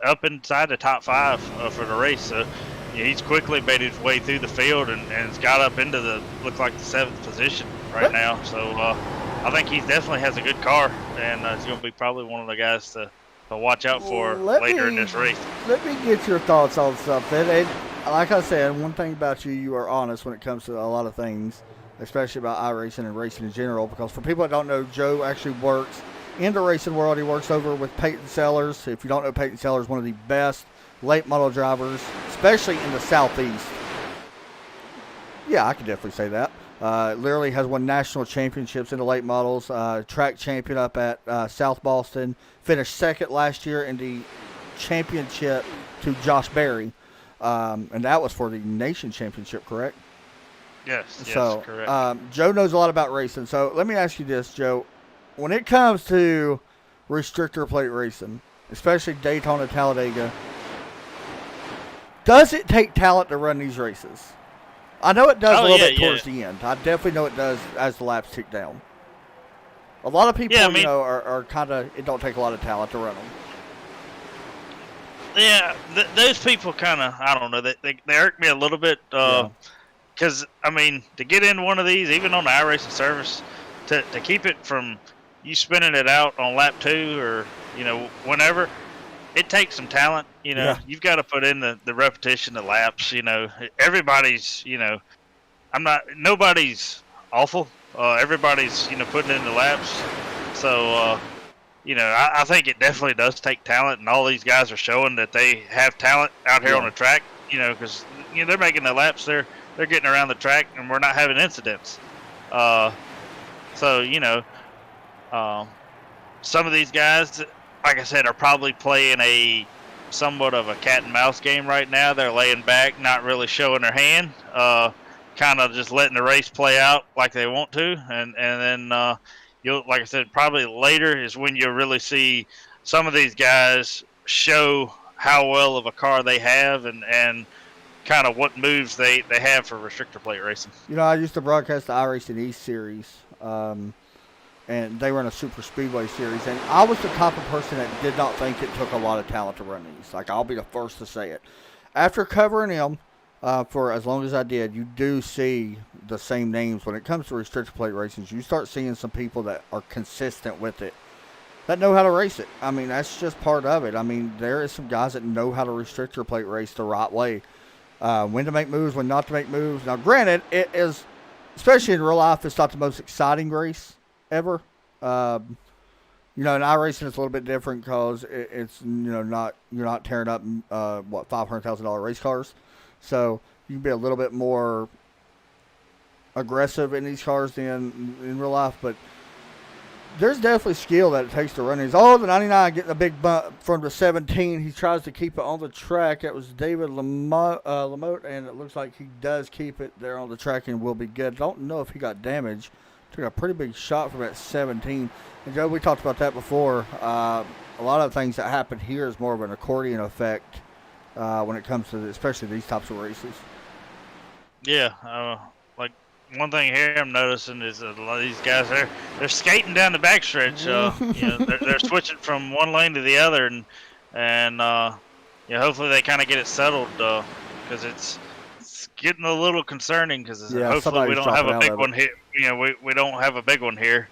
up inside the top 5 for the race. So yeah, he's quickly made his way through the field and has got up into look like the 7th position right now. So I think he definitely has a good car, and he's going to be probably one of the guys to watch out for later in this race.
Let me get your thoughts on something. And like I said, one thing about you, you are honest when it comes to a lot of things, especially about iRacing and racing in general, because for people that don't know, Joe actually works in the racing world. He works over with Peyton Sellers. If you don't know, Peyton Sellers is one of the best late model drivers, especially in the Southeast. Yeah, I can definitely say that. Literally has won national championships in the late models. Track champion up at South Boston. Finished second last year in the championship to Josh Berry. And that was for the nation championship, correct?
Yes,
so,
correct.
Joe knows a lot about racing. So let me ask you this, Joe. When it comes to restrictor plate racing, especially Daytona, Talladega, does it take talent to run these races? I know it does a little bit towards the end. I definitely know it does as the laps tick down. A lot of people, are kind of, it don't take a lot of talent to run them.
Yeah, those people kind of, I don't know, they irk me a little bit. Because, I mean, to get in one of these, even on the iRacing service, to keep it from you spinning it out on lap 2 or, whenever, it takes some talent. You've got to put in the repetition, the laps. Everybody's, nobody's awful. Everybody's, putting in the laps. So, I think it definitely does take talent, and all these guys are showing that they have talent out here on the track. Because they're making the laps, they're getting around the track, and we're not having incidents. So some of these guys, like I said, are probably playing a somewhat of a cat and mouse game right now. They're laying back, not really showing their hand, kind of just letting the race play out like they want to, and then you'll, like I said, probably later is when you'll really see some of these guys show how well of a car they have, and kind of what moves they have for restrictor plate racing.
I used to broadcast the iRacing East series. And they run a super speedway series, and I was the type of person that did not think it took a lot of talent to run these. Like, I'll be the first to say it. After covering them for as long as I did, you do see the same names when it comes to restrictor plate races. You start seeing some people that are consistent with it, that know how to race it. I mean, that's just part of it. I mean, there is some guys that know how to restrictor plate race the right way, when to make moves, when not to make moves. Now, granted, it is, especially in real life, it's not the most exciting race ever. In iRacing it's a little bit different because it's not, you're not tearing up $500,000 race cars, so you can be a little bit more aggressive in these cars than in real life. But there's definitely skill that it takes to run these. Oh, the 99 getting a big bump from the 17. He tries to keep it on the track. That was David Lamotte, and it looks like he does keep it there on the track and will be good. Don't know if he got damaged. Took a pretty big shot from that 17. And Joe, we talked about that before. A lot of things that happen here is more of an accordion effect when it comes to especially these types of races.
Yeah, like one thing here I'm noticing is that a lot of these guys they're skating down the backstretch. They're switching from one lane to the other, and hopefully they kind of get it settled because it's getting a little concerning because hopefully we don't have a big one here. We don't have a big one here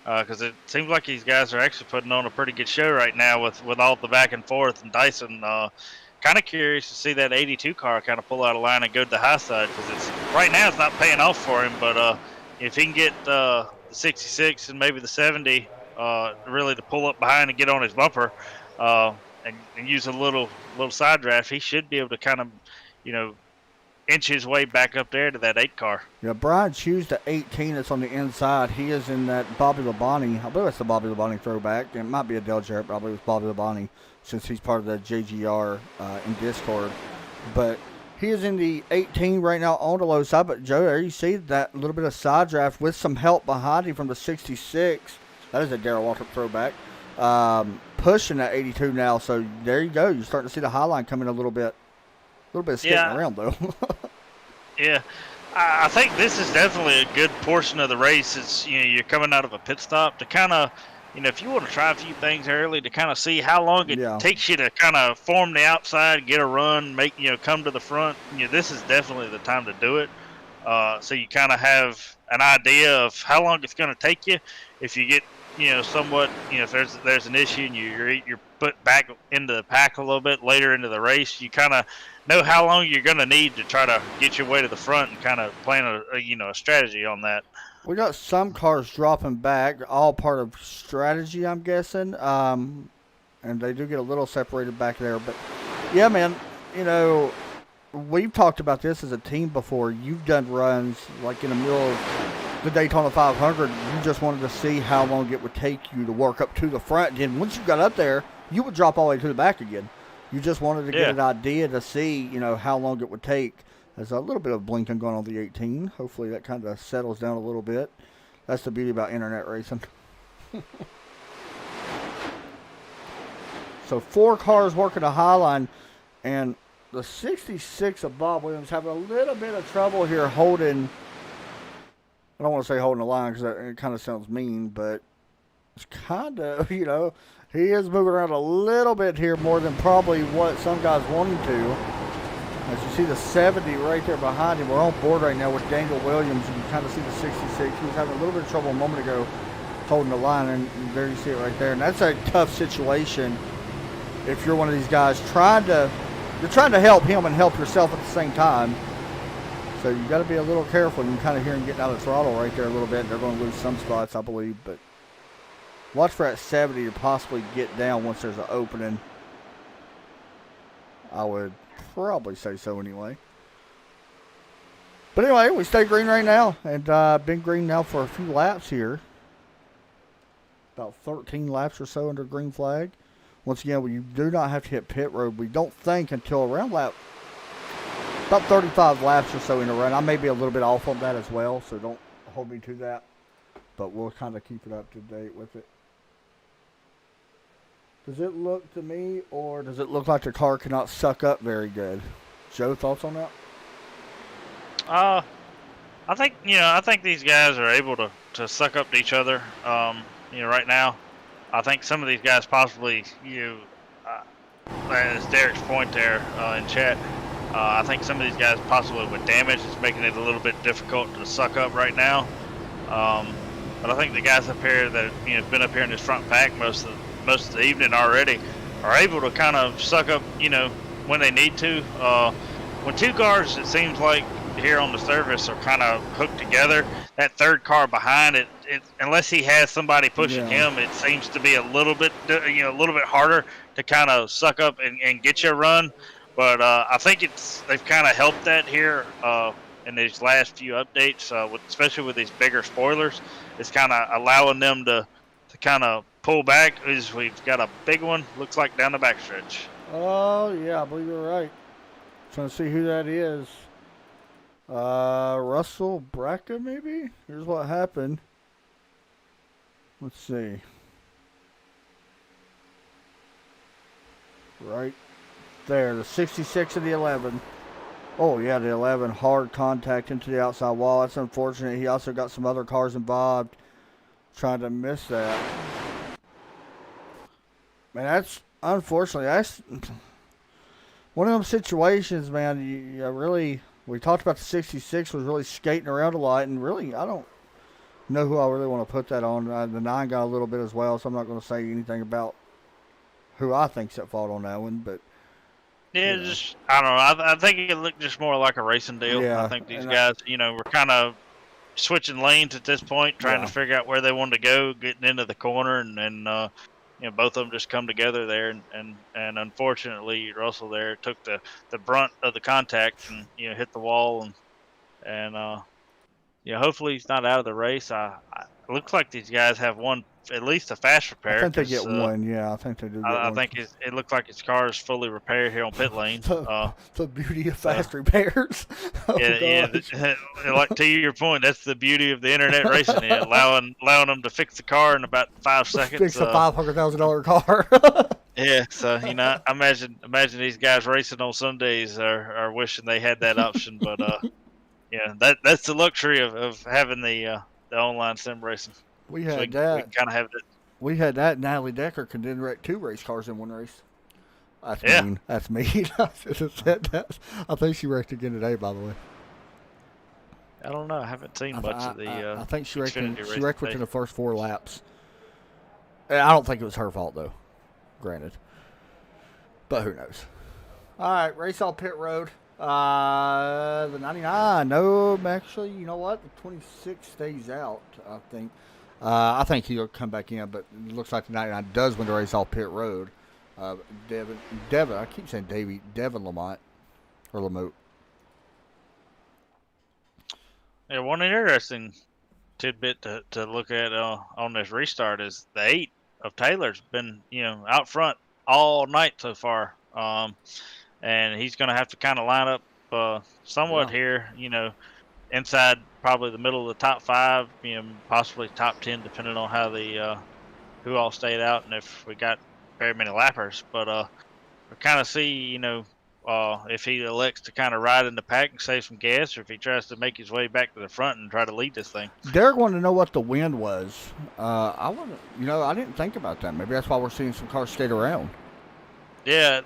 because it seems like these guys are actually putting on a pretty good show right now with all the back and forth. And Dyson, kind of curious to see that 82 car kind of pull out of line and go to the high side because right now it's not paying off for him. But if he can get the 66 and maybe the 70 really to pull up behind and get on his bumper and use a little side draft, he should be able to kind of inch his way back up there to that 8 car.
Yeah, Brian Hughes, the 18 that's on the inside. He is in that Bobby Labonte. I believe it's the Bobby Labonte throwback. It might be a Dale Jarrett, but I believe it's Bobby Labonte since he's part of the JGR in Discord. But he is in the 18 right now on the low side. But, Joe, there you see that little bit of side draft with some help behind him from the 66. That is a Darrell Waltrip throwback. Pushing that 82 now. So, there you go. You're starting to see the high line coming a little bit. A little bit of skating around, though.
Yeah. I think this is definitely a good portion of the race. It's, you're coming out of a pit stop to kind of, if you want to try a few things early to kind of see how long it takes you to kind of form the outside, get a run, come to the front. This is definitely the time to do it. So you kind of have an idea of how long it's going to take you. If you get, somewhat, if there's an issue and you're put back into the pack a little bit later into the race, you kind of know how long you're going to need to try to get your way to the front and kind of plan a strategy on that.
We got some cars dropping back, all part of strategy, I'm guessing. And they do get a little separated back there. But, yeah, man, we've talked about this as a team before. You've done runs like in the middle of the Daytona 500. You just wanted to see how long it would take you to work up to the front. And then once you got up there, you would drop all the way to the back again. You just wanted to get an idea to see, how long it would take. There's a little bit of blinking going on the 18. Hopefully that kind of settles down a little bit. That's the beauty about internet racing. So 4 cars working a high line, and the 66 of Bob Williams having a little bit of trouble here holding. I don't want to say holding the line because it kind of sounds mean, but it's kind of, he is moving around a little bit here more than probably what some guys want him to. As you see the 70 right there behind him, we're on board right now with Daniel Williams. You can kind of see the 66. He was having a little bit of trouble a moment ago holding the line, and there you see it right there. And that's a tough situation if you're one of these guys trying to help him and help yourself at the same time. So you got to be a little careful. You can kind of hear him getting out of the throttle right there a little bit. They're going to lose some spots, I believe, but watch for that 70 to possibly get down once there's an opening. I would probably say so anyway. But anyway, we stay green right now, and been green now for a few laps here. About 13 laps or so under green flag. Once again, you do not have to hit pit road. We don't think until around about 35 laps or so in a run. I may be a little bit off on that as well, so don't hold me to that. But we'll kind of keep it up to date with it. Does it look to me, or does it look like the car cannot suck up very good? Joe, thoughts on that?
I think these guys are able to suck up to each other. Right now, I think some of these guys possibly, as Derek's point there in chat, I think some of these guys possibly with damage is making it a little bit difficult to suck up right now. But I think the guys up here that have been up here in this front pack most of the evening already are able to kind of suck up, when they need to. When two cars, it seems like here on the service are kind of hooked together, that third car behind it, unless he has somebody pushing him, it seems to be a little bit harder to kind of suck up and get you a run. But I think they've kind of helped that here in these last few updates, especially with these bigger spoilers. It's kind of allowing them to kind of pull back. We've got a big one, looks like down the backstretch.
Oh, yeah, I believe you're right. Trying to see who that is. Russell Braca, maybe? Here's what happened. Let's see. Right there, the 66 of the 11. Oh, yeah, the 11. Hard contact into the outside wall. That's unfortunate. He also got some other cars involved. Trying to miss that. Man, that's unfortunately, that's one of them situations, man. You really, we talked about the 66 was really skating around a lot, and really, I don't know who I really want to put that on. The 9 got a little bit as well, so I'm not going to say anything about who I think's at fault on that one, but.
Yeah, just, I don't know. I think it looked just more like a racing deal.
Yeah,
I think these guys, were kind of switching lanes at this point, trying to figure out where they wanted to go, getting into the corner, and both of them just come together there, and unfortunately Russell there took the brunt of the contact and hit the wall, and hopefully he's not out of the race. It looks like these guys have one, at least a fast repair.
I think they get one. Yeah, I think they do.
I think it looks like his car is fully repaired here on pit lane.
The beauty of fast repairs.
Like to your point, that's the beauty of the internet racing, allowing them to fix the car in about 5 seconds.
Fix a $500,000 car.
Yeah, so I imagine these guys racing on Sundays are wishing they had that option, but that's the luxury of having the online sim racing.
We had that.
We kind of have it.
We had that. Natalie Decker can then wreck 2 race cars in one race. That's mean. That's mean. I should have said that. I think she wrecked again today, by the way.
I don't know. I haven't seen much of the.
I think she wrecked within the first 4 laps. I don't think it was her fault, though. Granted. But who knows? All right, race off pit road. The 99. No, actually, you know what? The 26 stays out, I think. I think he'll come back in, but it looks like the 99 does win the race off pit road. Devin, I keep saying Devin Lamont or Lamotte.
Yeah, one interesting tidbit to look at on this restart is the 8 of Taylor's been out front all night so far, and he's going to have to kind of line up somewhat here, inside probably the middle of the top 5, possibly top 10, depending on how who all stayed out and if we got very many lappers. But we kind of see, if he elects to kind of ride in the pack and save some gas, or if he tries to make his way back to the front and try to lead this thing.
Derek wanted to know what the wind was. I didn't think about that. Maybe that's why we're seeing some cars skate around.
Yeah,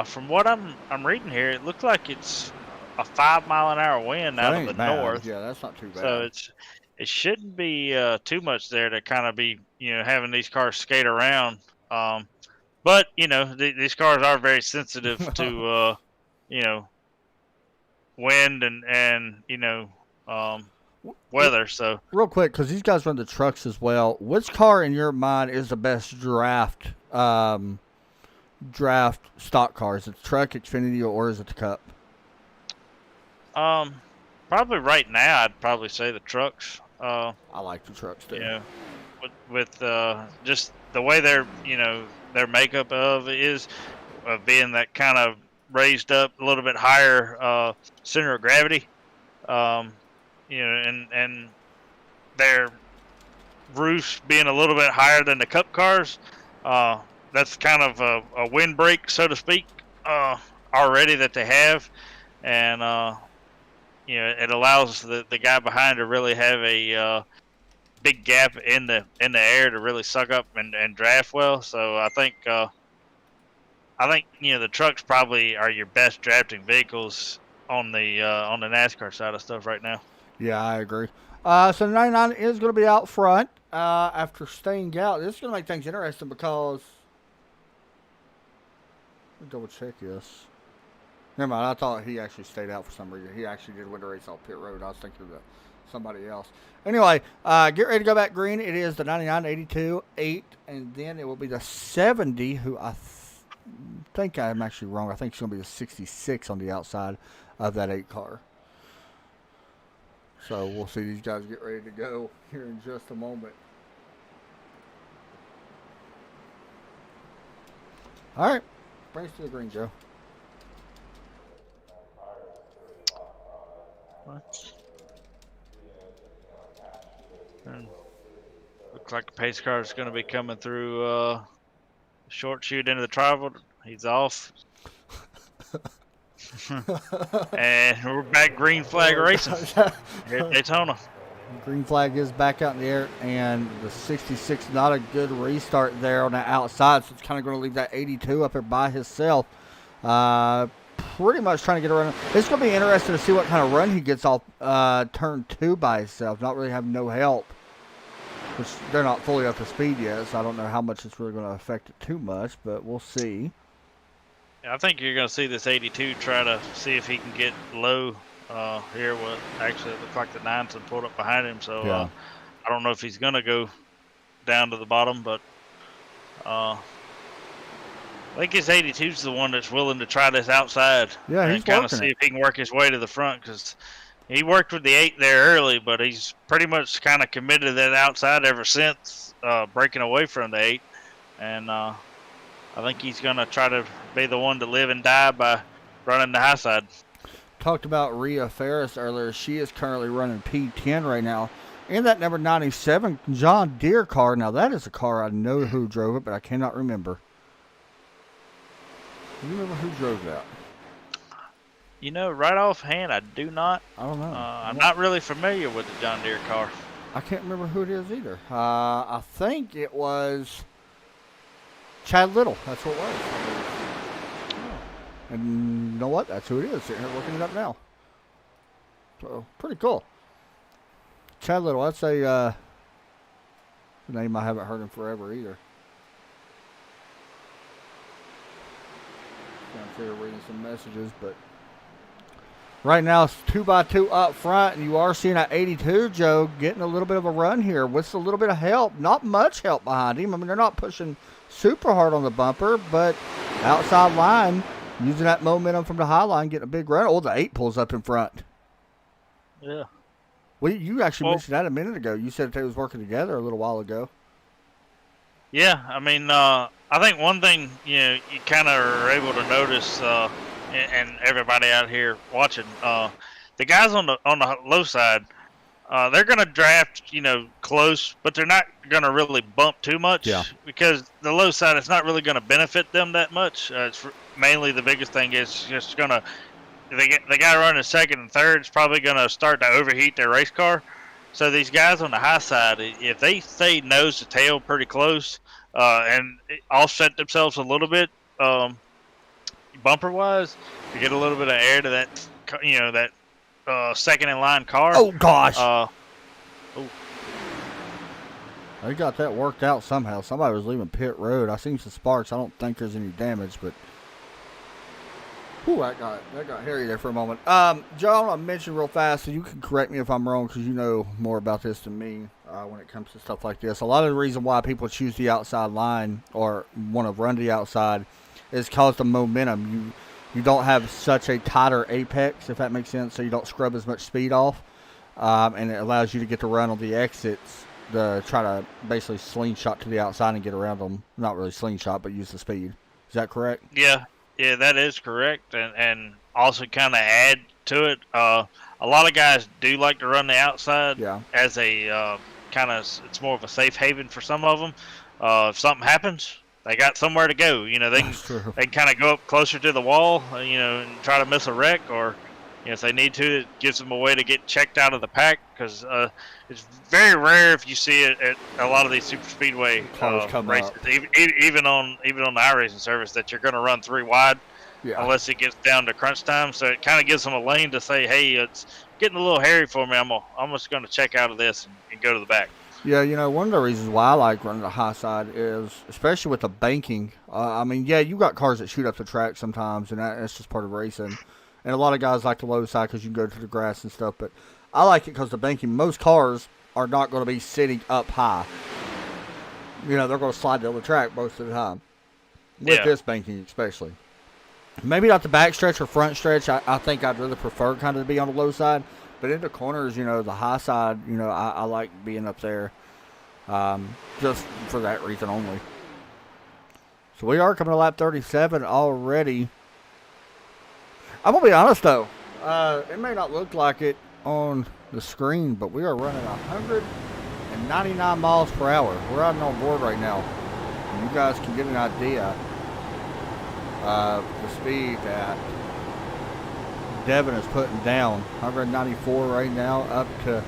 from what I'm reading here, it looks like it's a 5-mile-an-hour wind out of the north.
Yeah, that's not too bad.
So it shouldn't be too much there to kind of be having these cars skate around. But these cars are very sensitive to wind and weather. So
real quick, because these guys run the trucks as well. Which car in your mind is the best draft stock car? Is it the truck, Xfinity, or is it the Cup?
Probably right now I'd probably say the trucks.
I like the trucks too.
with just the way their makeup of is being that kind of raised up a little bit higher center of gravity. And their roofs being a little bit higher than the Cup cars. That's kind of a windbreak, so to speak, already that they have, and it allows the guy behind to really have a big gap in the air to really suck up and draft well. So I think the trucks probably are your best drafting vehicles on the NASCAR side of stuff right now.
Yeah, I agree. So the 99 is going to be out front after staying out. This is going to make things interesting because let me double check this. Never mind. I thought he actually stayed out for some reason. He actually did win the race off pit road. I was thinking of somebody else. Anyway, get ready to go back green. It is the 99, 82, 8, and then it will be the 70, who I think I'm actually wrong. I think it's going to be the 66 on the outside of that 8 car. So we'll see these guys get ready to go here in just a moment. All right. Bring us to the green, Joe.
What? And looks like the pace car is going to be coming through short chute into the tribal. He's off. And we're back green flag racing here at Daytona.
Green flag is back out in the air, and the 66, not a good restart there on the outside, so it's kind of going to leave that 82 up there by himself. Pretty much trying to get around. It's going to be interesting to see what kind of run he gets off turn 2 by himself, not really having no help. Which they're not fully up to speed yet, so I don't know how much it's really going to affect it too much, but we'll see.
I think you're going to see this 82 try to see if he can get low here. What actually it looks like the 9's been pulled up behind him, so
yeah.
I don't know if he's going to go down to the bottom, but I think his 82's the one that's willing to try this outside.
Yeah, he's
and kind of see if he can work his way to the front, because he worked with the 8 there early, but he's pretty much kind of committed to that outside ever since breaking away from the 8, and I think he's going to try to be the one to live and die by running the high side.
Talked about Rhea Ferris earlier. She is currently running P10 right now. In that number 97 John Deere car. Now, that is a car I know who drove it, but I cannot remember. Do you remember who drove that?
Right offhand, I do not.
I don't know.
I'm not really familiar with the John Deere car.
I can't remember who it is either. I think it was Chad Little. That's what it was. And you know what? That's who it is. Sitting here looking it up now. So, pretty cool. Chad Little. That's a name I haven't heard in forever either. Trying to reading some messages, but right now it's 2x2 up front, and you are seeing an 82, Joe, getting a little bit of a run here with a little bit of help. Not much help behind him. I mean, they're not pushing super hard on the bumper, but outside line, using that momentum from the high line, getting a big run. Oh, the 8 pulls up in front.
Yeah.
Well, you actually mentioned that a minute ago. You said they was working together a little while ago.
Yeah, I mean, I think one thing you kind of are able to notice, and everybody out here watching, the guys on the low side, they're going to draft close, but they're not going to really bump too much.
Yeah.
Because the low side, it's not really going to benefit them that much. It's mainly the biggest thing is just going to the guy running second and third is probably going to start to overheat their race car. So these guys on the high side, if they stay nose to tail pretty close and offset themselves a little bit bumper-wise, to get a little bit of air to that second in line car.
Oh gosh! They got that worked out somehow. Somebody was leaving pit road. I seen some sparks. I don't think there's any damage, but. Whew, that got hairy there for a moment. Joe, I want to mention real fast, so you can correct me if I'm wrong, because you know more about this than me when it comes to stuff like this. A lot of the reason why people choose the outside line or want to run to the outside is because the momentum. You don't have such a tighter apex, if that makes sense, so you don't scrub as much speed off, and it allows you to get the run on the exits to try to basically slingshot to the outside and get around them. Not really slingshot, but use the speed. Is that correct?
Yeah, yeah, that is correct, and also kind of add to it. A lot of guys do like to run the outside
Yeah.
as a kind of it's more of a safe haven for some of them. If something happens, they got somewhere to go. You know,
That's true.
they can kind of go up closer to the wall, you know, and try to miss a wreck, or you know, if they need to, it gives them a way to get checked out of the pack because it's very rare if you see it at a lot of these super speedway
Cars come
races,
up.
even on the iRacing service, that you're going to run 3 wide
Yeah.
unless it gets down to crunch time. So it kind of gives them a lane to say, hey, it's getting a little hairy for me. I'm just going to check out of this and go to the back.
Yeah, you know, one of the reasons why I like running the high side is, especially with the banking. I mean, yeah, you got cars that shoot up the track sometimes, and that's just part of racing. And a lot of guys like the low side because you can go to the grass and stuff. But I like it because the banking, most cars are not going to be sitting up high. You know, they're going to slide down the track most of the time. With this banking especially. Maybe not the back stretch or front stretch. I think I'd really prefer kind of to be on the low side. But in the corners, you know, the high side, you know, I like being up there just for that reason only. So we are coming to lap 37 already. I'm going to be honest, though. It may not look like it on the screen, but we are running 199 miles per hour. We're riding on board right now. And you guys can get an idea of the speed that Devin is putting down. 194 right now, up to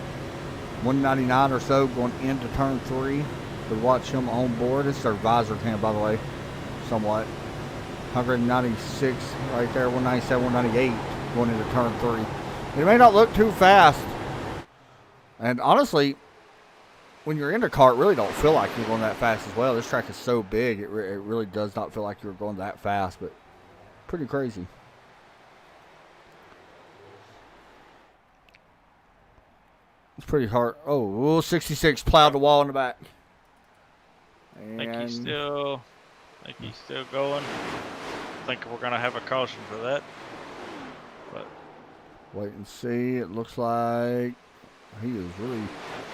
199 or so going into turn 3 to watch him on board. This is our visor cam, by the way, somewhat. 196 right there, 197, 198 going into turn 3. It may not look too fast. And honestly, when you're in the car, it really don't feel like you're going that fast as well. This track is so big, it really does not feel like you're going that fast, but pretty crazy. It's pretty hard. Oh, 66 plowed the wall in the back. And
I think he's still going. I think we're going to have a caution for that. But
wait and see. It looks like he is really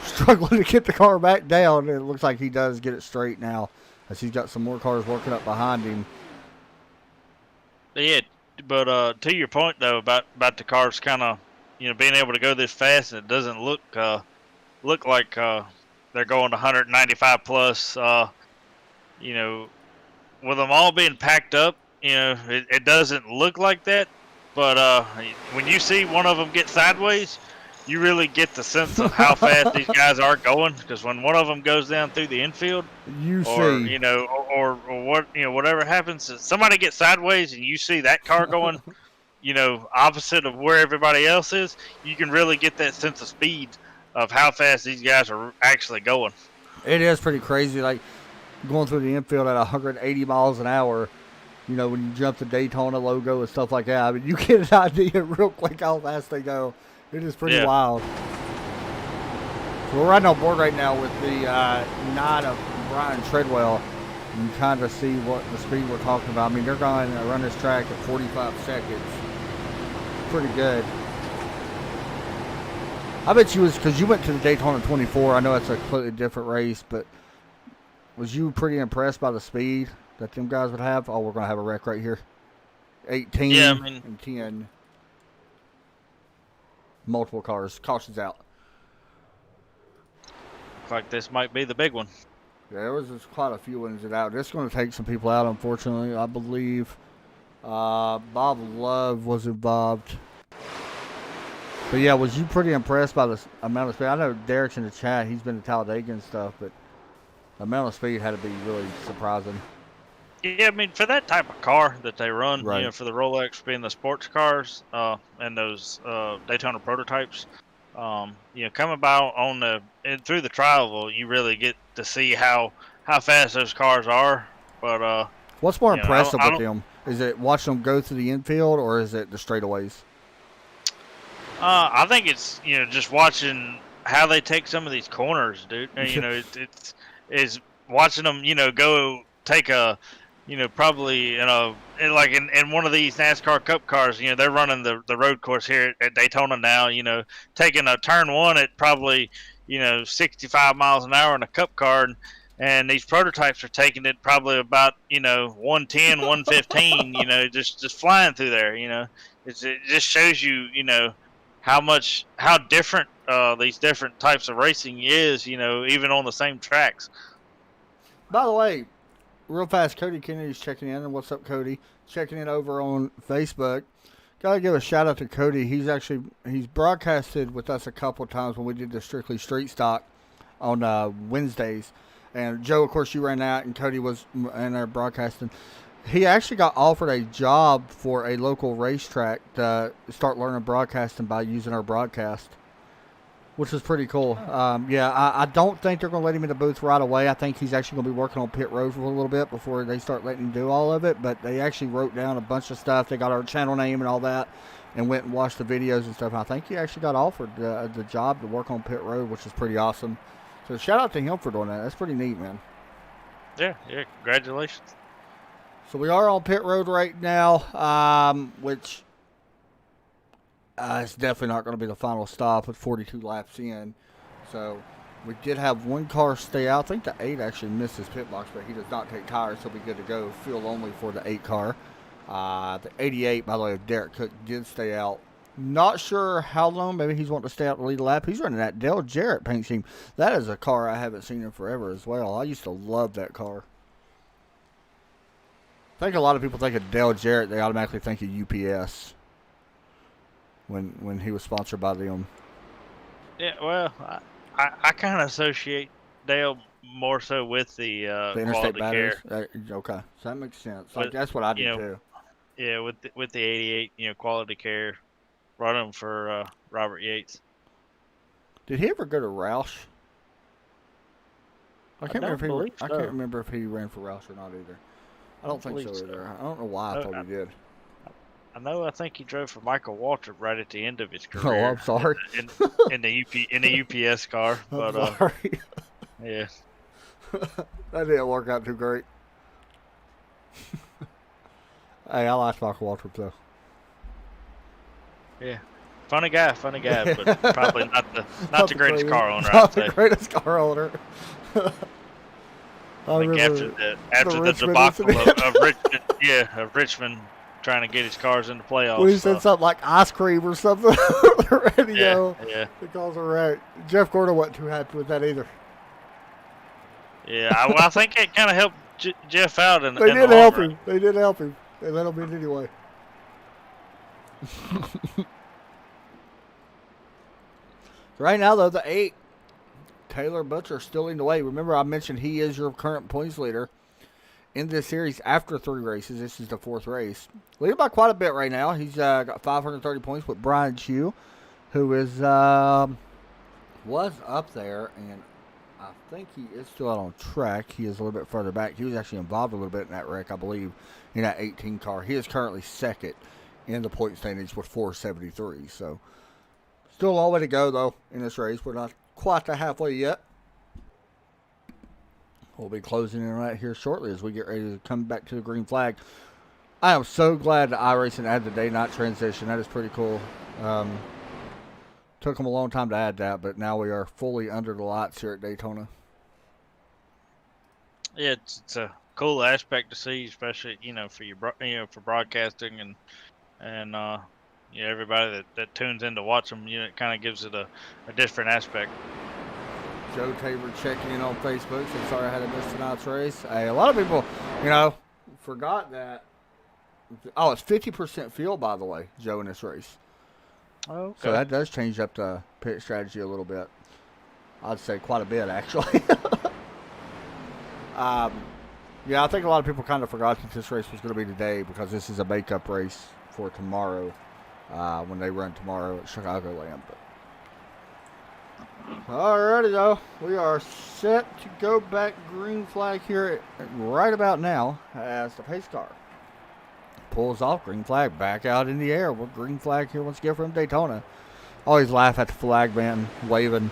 struggling to get the car back down. It looks like he does get it straight now, as he's got some more cars working up behind him.
yeah, but to your point though about the cars kind of, you know, being able to go this fast, and it doesn't look like they're going 195 plus. You know, with them all being packed up, you know, it doesn't look like that. But when you see one of them get sideways, you really get the sense of how fast these guys are going. Because when one of them goes down through the infield, or what, you know, whatever happens, somebody gets sideways, and you see that car going, you know, opposite of where everybody else is, you can really get that sense of speed of how fast these guys are actually going.
It is pretty crazy, like going through the infield at 180 miles an hour. You know, when you jump the Daytona logo and stuff like that, I mean, you get an idea real quick how fast they go. It is pretty wild. So we're riding on board right now with the 9 of Brian Treadwell. You kind of see what the speed we're talking about. I mean, they're going to run this track at 45 seconds. Pretty good. I bet you was, because you went to the Daytona 24. I know it's a completely different race, but was you pretty impressed by the speed that them guys would have? Oh, we're going to have a wreck right here. 18 and 10. Multiple cars. Caution's out.
Looks like this might be the big one.
Yeah, there was just quite a few ones that out. It's going to take some people out, unfortunately. I believe Bob Love was involved. But yeah, was you pretty impressed by the amount of speed? I know Derek's in the chat. He's been to Talladega and stuff, but the amount of speed had to be really surprising.
Yeah, I mean, for that type of car that they run,
right,
you know, for the Rolex being the sports cars and those Daytona prototypes, you know, coming about through the trial, you really get to see how fast those cars are. But
what's more impressive with them? Is it watching them go through the infield, or is it the straightaways?
I think it's, you know, just watching how they take some of these corners, dude. You know, it's watching them, you know, go take a, you know, probably in one of these NASCAR Cup cars, you know, they're running the road course here at Daytona now, you know, taking a turn 1 at probably, 65 miles an hour in a cup car, and these prototypes are taking it probably about 110, 115. Just flying through there. It just shows you how different these different types of racing is. Even on the same tracks.
By the way, real fast, Cody Kennedy's checking in. And what's up, Cody? Checking in over on Facebook. Gotta give a shout out to Cody. He's broadcasted with us a couple of times when we did the Strictly Street Stock on Wednesdays. And Joe, of course, you ran out, and Cody was in there broadcasting. He actually got offered a job for a local racetrack to start learning broadcasting by using our broadcast, which is pretty cool. I don't think they're going to let him in the booth right away. I think he's actually going to be working on pit road for a little bit before they start letting him do all of it. But they actually wrote down a bunch of stuff. They got our channel name and all that and went and watched the videos and stuff. And I think he actually got offered the job to work on pit road, which is pretty awesome. So shout out to him for doing that. That's pretty neat, man.
Yeah, congratulations.
So we are on pit road right now, which it's definitely not going to be the final stop with 42 laps in. So we did have one car stay out. I think the 8 actually missed his pit box, but he does not take tires. He'll be good to go. Fuel only for the 8 car. The 88, by the way, of Derek Cook did stay out. Not sure how long. Maybe he's wanting to stay out to lead a lap. He's running that Dale Jarrett paint scheme. That is a car I haven't seen in forever as well. I used to love that car. I think a lot of people think of Dale Jarrett, they automatically think of UPS when he was sponsored by them.
Yeah, well, I kind of associate Dale more so with the
interstate batteries.
Care.
Okay, so that makes sense. Like, that's what I do too.
Yeah, with the 88, quality care, running for Robert Yates.
Did he ever go to Roush? I can't remember if he ran for Roush or not either. I don't think so either. I don't know why I thought he did.
I think he drove for Michael Waltrip right at the end of his career.
Oh, I'm sorry.
In the UPS car.
I'm sorry.
Yeah.
That didn't work out too great. Hey, I like Michael Waltrip though.
Yeah. Funny guy, but probably not the greatest car owner.
Not the greatest car owner.
I think after the debacle of Richmond trying to get his cars in the playoffs.
When he said something like ice cream or something on the radio.
Yeah.
The calls are right. Jeff Gordon wasn't too happy with that either.
Yeah, I think it kind of helped Jeff out.
They did help him. They did help him. They let him in anyway. Right now, though, the 8. Taylor Butcher still in the way. Remember, I mentioned he is your current points leader in this series after 3 races. This is the 4th race. Leading by quite a bit right now. He's got 530 points with Brian Chew, who is was up there, and I think he is still out on track. He is a little bit further back. He was actually involved a little bit in that wreck, I believe, in that 18 car. He is currently 2nd in the point standings with 473. So still a long way to go, though, in this race. We're not quite to halfway yet. We'll be closing in right here shortly as we get ready to come back to the green flag. I am so glad that iRacing added the day-night transition. That is pretty cool. Took them a long time to add that, but now we are fully under the lights here at Daytona.
Yeah, it's a cool aspect to see, especially for broadcasting and everybody that tunes in to watch them. It kind of gives it a different aspect.
Joe Tabor checking in on Facebook. Said, sorry I had to miss tonight's race. Hey, a lot of people, forgot that. Oh, it's 50% fuel, by the way, Joe, in this race.
Oh, okay.
So that does change up the pit strategy a little bit. I'd say quite a bit, actually. I think a lot of people kind of forgot that this race was going to be today because this is a makeup race for tomorrow when they run tomorrow at Chicagoland. Alrighty, though. We are set to go back green flag here right about now as the pace car pulls off. Green flag back out in the air. We're green flag here once again from Daytona. Always laugh at the flag man waving.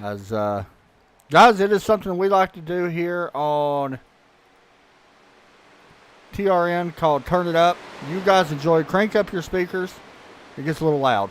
As guys, it is something we like to do here on TRN called Turn It Up. You guys enjoy. Crank up your speakers. It gets a little loud.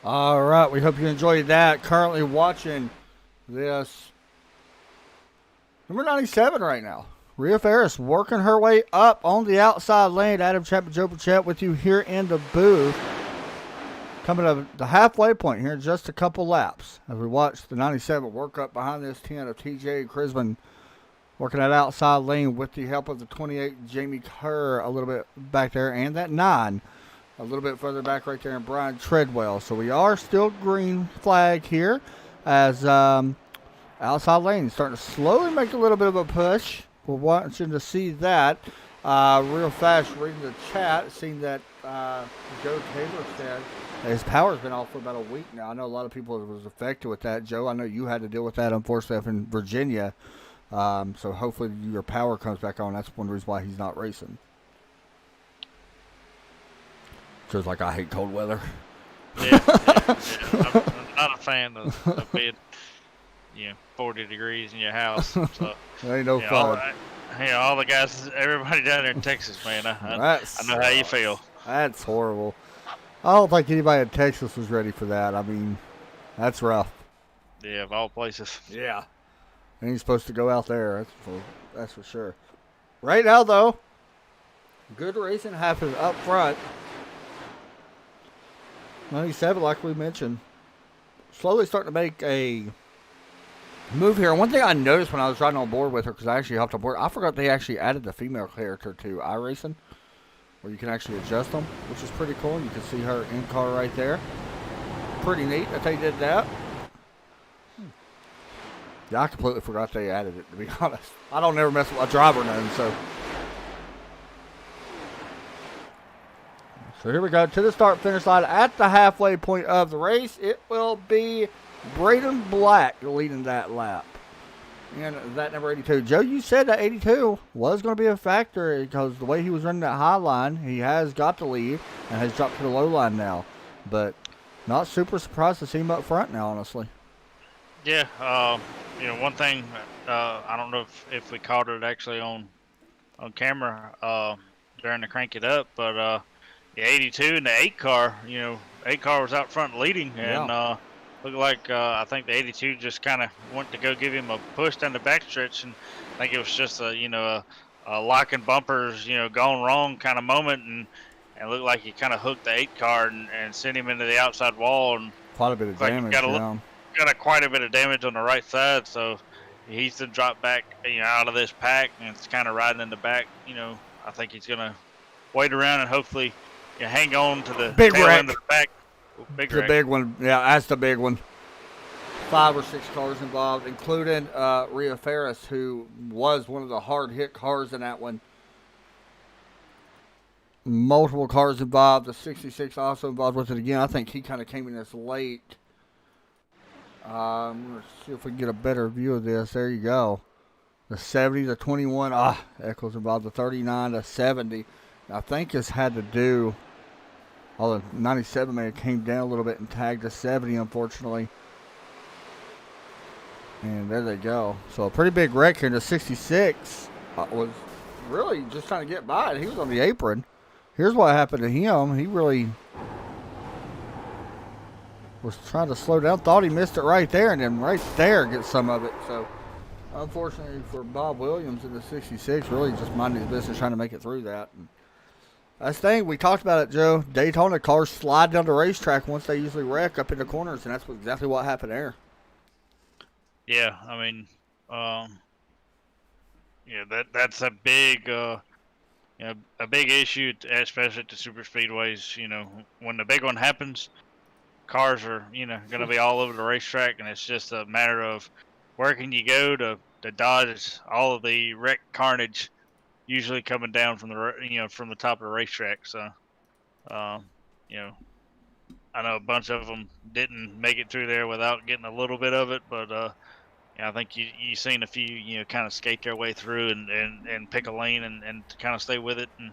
All right, we hope you enjoyed that. Currently watching this number 97 right now. Rhea Ferris working her way up on the outside lane. Adam Chapman, Joe Burchett with you here in the booth. Coming up the halfway point here in just a couple laps as we watch the 97 work up behind this 10 of TJ Crissman working that outside lane with the help of the 28 Jamie Kerr a little bit back there, and that 9 a little bit further back right there in Brian Treadwell. So we are still green flag here as outside lane starting to slowly make a little bit of a push. We're watching to see that. Real fast reading the chat, seeing that Joe Taylor said his power's been off for about a week now. I know a lot of people was affected with that. Joe, I know you had to deal with that, unfortunately, up in Virginia. So hopefully your power comes back on. That's one reason why he's not racing. Joe's like, I hate cold weather.
Yeah. I'm not a fan of being, 40 degrees in your house. So
Ain't no fun.
All the guys, everybody down there in Texas, man, I know how you feel.
That's horrible. I don't think anybody in Texas was ready for that. I mean, that's rough.
Yeah, of all places.
Yeah. And he's supposed to go out there. That's for sure. Right now, though, good racing happening up front. 97, like we mentioned, slowly starting to make a move here. One thing I noticed when I was riding on board with her, because I actually hopped on board, I forgot they actually added the female character to iRacing, where you can actually adjust them, which is pretty cool. You can see her in car right there. Pretty neat that they did that. Yeah, I completely forgot they added it, to be honest. I don't ever mess with my driver name, so. So here we go to the start-finish line at the halfway point of the race. It will be Braden Black leading that lap. And that number 82. Joe, you said that 82 was going to be a factor because the way he was running that high line, he has got the lead and has dropped to the low line now. But not super surprised to see him up front now, honestly.
Yeah, one thing, I don't know if we caught it actually on camera during the crank it up, but the 82 and the 8 car, 8 car was out front leading, and looked like I think the 82 just kind of went to go give him a push down the backstretch, and I think it was just a locking bumpers, gone wrong kind of moment, and looked like he kind of hooked the 8 car and sent him into the outside wall, and
quite a bit of damage.
Got quite a bit of damage on the right side, so he's to drop back, out of this pack, and it's kind of riding in the back. I think he's gonna wait around and hopefully hang on to the
big
tail
wreck.
end of the back.
The big one, yeah, that's the big one. 5 or 6 cars involved, including Rhea Ferris, who was one of the hard-hit cars in that one. Multiple cars involved. The 66 also involved with it again. I think he kind of came in this late. I'm going to see if we can get a better view of this. There you go. The 70, the 21. Eccles involved. The 39, the 70. I think this had to do. The 97 may have came down a little bit and tagged the 70, unfortunately. And there they go. So a pretty big wreck here. The 66 was really just trying to get by it. He was on the apron. Here's what happened to him. He really was trying to slow down. Thought he missed it right there, and then right there gets some of it. So unfortunately for Bob Williams in the 66, really just minding his business trying to make it through that. And that's the thing. We talked about it, Joe. Daytona cars slide down the racetrack once they usually wreck up in the corners, and that's exactly what happened there.
Yeah, I mean, that's a big, a big issue, especially at the super speedways. When the big one happens, cars are, going to be all over the racetrack, and it's just a matter of where can you go to dodge all of the wreck carnage, usually coming down from from the top of the racetrack. So, I know a bunch of them didn't make it through there without getting a little bit of it, but I think you seen a few kind of skate their way through and pick a lane and kind of stay with it, and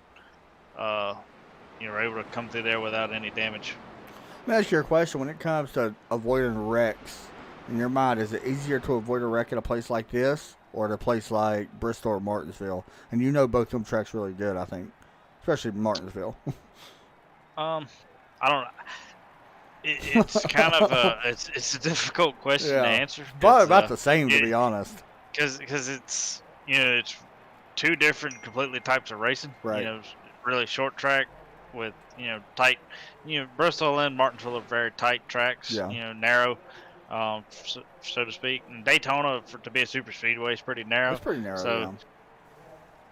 were able to come through there without any damage.
Let me ask you a question. When it comes to avoiding wrecks, in your mind, is it easier to avoid a wreck at a place like this or at a place like Bristol or Martinsville? And you know both them tracks really good, I think, especially Martinsville.
I don't. It's kind of it's a difficult question to
Yeah,
answer
but
because
about the same, to be
it,
honest.
cause it's it's two different completely types of racing.
Right.
Really short track with tight. Bristol and Martinsville are very tight tracks.
Yeah.
Narrow, so to speak. And Daytona to be a super speedway is pretty
It's
narrow.
pretty narrow,
So
yeah.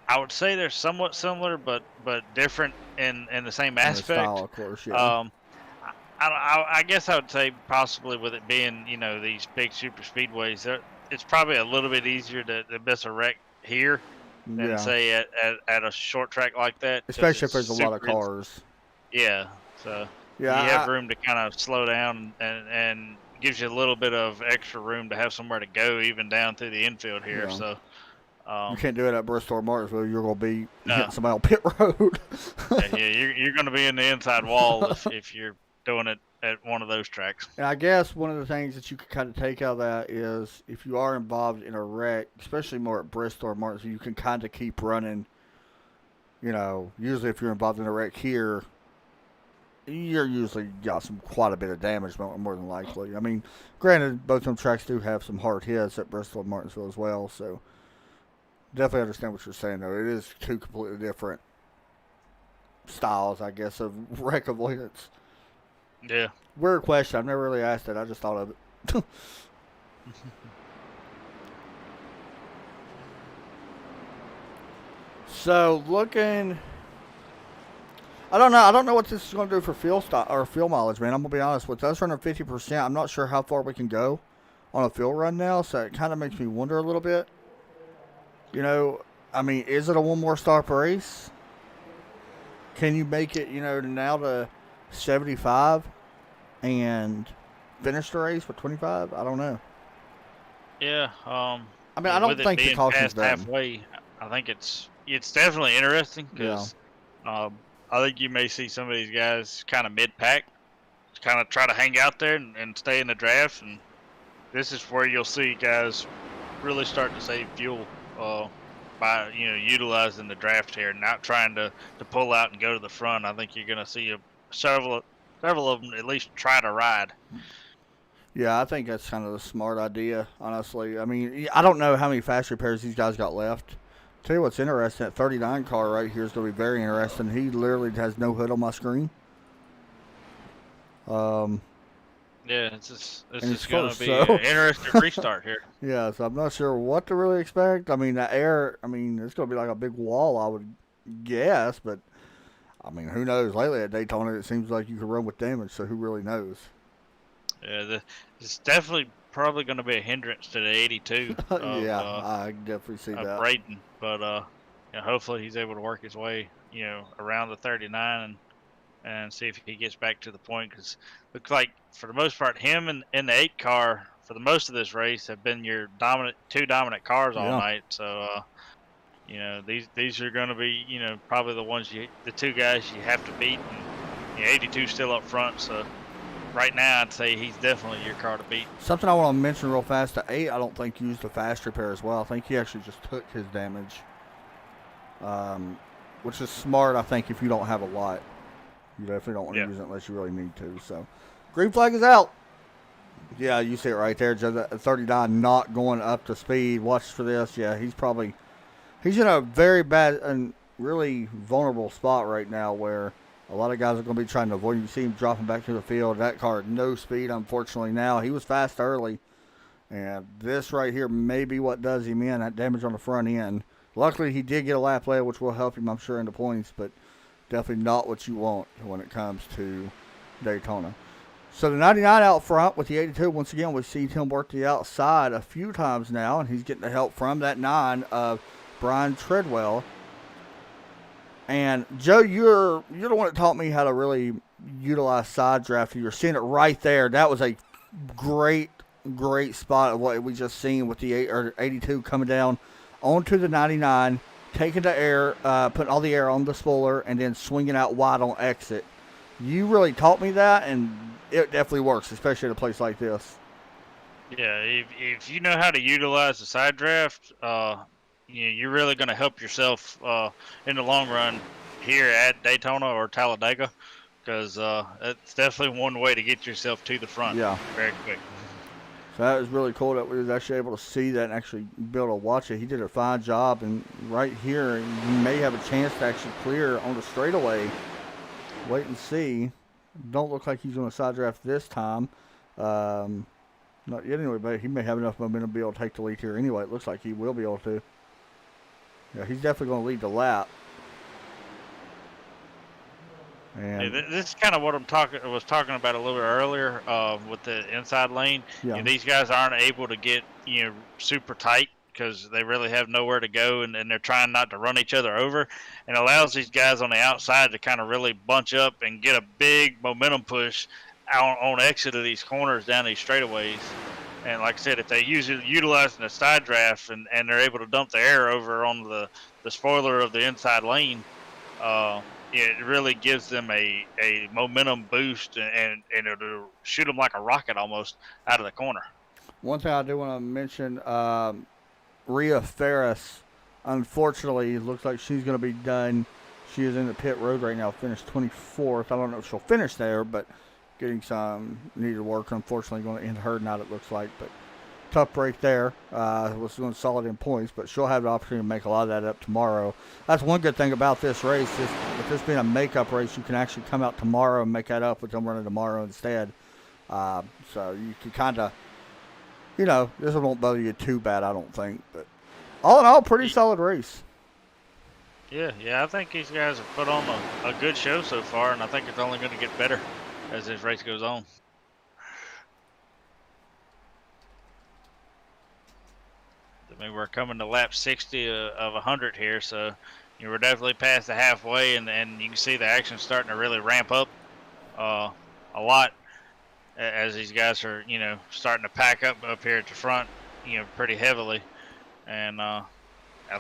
I would say they're somewhat similar, but different in the same
And the style,
aspect.
of course, yeah.
Um, I guess I would say possibly with it being these big super speedways, it's probably a little bit easier to miss a wreck here than
Yeah.
say at a short track like that because
Especially if
it's
there's a lot of
super.
cars.
Yeah, so you have
Yeah,
room to kind of slow down and gives you a little bit of extra room to have somewhere to go even down through the infield here.
yeah.
So
You
um,
can't do it at Bristol or Martinsville. You're going to be hitting
no,
somebody on pit road.
yeah, you're going to be in the inside wall if you're doing it at one of those tracks.
And I guess one of the things that you could kind of take out of that is if you are involved in a wreck, especially more at Bristol or Martinsville, you can kind of keep running. Usually if you're involved in a wreck here, you're usually got quite a bit of damage, more than likely. I mean, granted, both of them tracks do have some hard hits at Bristol and Martinsville as well, so definitely understand what you're saying, though. It is two completely different styles, I guess, of wreck avoidance.
Yeah.
Weird question. I've never really asked it. I just thought of it. So looking, I don't know. I don't know what this is going to do for fuel fuel mileage, man. I'm gonna be honest. With us running 50%, I'm not sure how far we can go on a fuel run now. So it kind of makes me wonder a little bit. I mean, is it a one more stop race? Can you make it, now to 75 and finish the race with 25? I don't know.
Yeah.
I mean, I don't
with it
think the
being
caution's
past
done.
halfway, I think it's definitely interesting
Yeah.
because I think you may see some of these guys kind of mid-pack, kind of try to hang out there and stay in the draft, and this is where you'll see guys really start to save fuel by utilizing the draft here, not trying to pull out and go to the front. I think you're going to see several of them at least try to ride.
Yeah, I think that's kind of the smart idea, honestly. I mean, I don't know how many fast repairs these guys got left. Tell you what's interesting, that 39 car right here is going to be very interesting. He literally has no hood on my screen.
Yeah, it's
And it's
going to
first,
be
so-
an interesting restart here.
Yeah, so I'm not sure what to really expect. I mean, the air, it's going to be like a big wall, I would guess. But, I mean, who knows? Lately at Daytona, it seems like you can run with damage, so who really knows?
Yeah, it's definitely probably going to be a hindrance to the 82 of,
Yeah, I definitely see
of
that.
Braden, but hopefully he's able to work his way, around the 39 and see if he gets back to the point. Because looks like for the most part, him and the 8 car for the most of this race have been your two dominant cars all
Yeah.
night. So these are going to be probably the two guys you have to beat. And 82 still up front, so. Right now, I'd say he's definitely your car to beat.
Something I want to mention real fast, the 8, I don't think used a fast repair as well. I think he actually just took his damage, which is smart, I think, if you don't have a lot. You definitely don't want to use it unless you really need to. So, green flag is out. Yeah, you see it right there. Just 39 not going up to speed. Watch for this. Yeah, he's in a very bad and really vulnerable spot right now where a lot of guys are going to be trying to avoid him. You see him dropping back to the field. That car at no speed, unfortunately, now. He was fast early. And this right here may be what does him in, that damage on the front end. Luckily, he did get a lap later, which will help him, I'm sure, in the points. But definitely not what you want when it comes to Daytona. So the 99 out front with the 82, once again, we've seen him work the outside a few times now. And he's getting the help from that 9 of Brian Treadwell. And Joe, you're the one that taught me how to really utilize side draft. You're seeing it right there. That was a great spot of what we just seen with the 82 coming down onto the 99, taking the air, putting all the air on the spoiler, and then swinging out wide on exit. You really taught me that, and it definitely works, especially at a place like this.
Yeah, if you know how to utilize the side draft, you're really going to help yourself in the long run here at Daytona or Talladega, because it's definitely one way to get yourself to the front
Yeah.
very quick.
So that was really cool that we was actually able to see that and actually be able to watch it. He did a fine job, and right here, you may have a chance to actually clear on the straightaway. Wait and see. Don't look like he's going to side draft this time. Not yet anyway, but he may have enough momentum to be able to take the lead here anyway. It looks like he will be able to. Yeah, he's definitely going to lead the lap. And
Yeah, this is kind of what was talking about a little bit earlier with the inside lane.
yeah.
You know, these guys aren't able to get super tight because they really have nowhere to go, and they're trying not to run each other over, and allows these guys on the outside to kind of really bunch up and get a big momentum push out on exit of these corners down these straightaways. And like I said, if they utilizing the side draft and they're able to dump the air over on the spoiler of the inside lane, it really gives them a momentum boost, and it'll shoot them like a rocket almost out of the corner.
One thing I do want to mention, Rhea Ferris, unfortunately, looks like she's going to be done. She is in the pit road right now, finished 24th. I don't know if she'll finish there, but getting some needed work. Unfortunately, going to end her night, it looks like. But tough break there. Was doing solid in points, but she'll have the opportunity to make a lot of that up tomorrow. That's one good thing about this race. With this being a makeup race, you can actually come out tomorrow and make that up with them running tomorrow instead. So you can kind of, this won't bother you too bad, I don't think. But all in all, pretty solid race.
Yeah, I think these guys have put on a good show so far, and I think it's only going to get better as this race goes on. I mean, we're coming to lap 60 of 100 here, so we're definitely past the halfway, and you can see the action starting to really ramp up a lot as these guys are, starting to pack up here at the front, pretty heavily, and I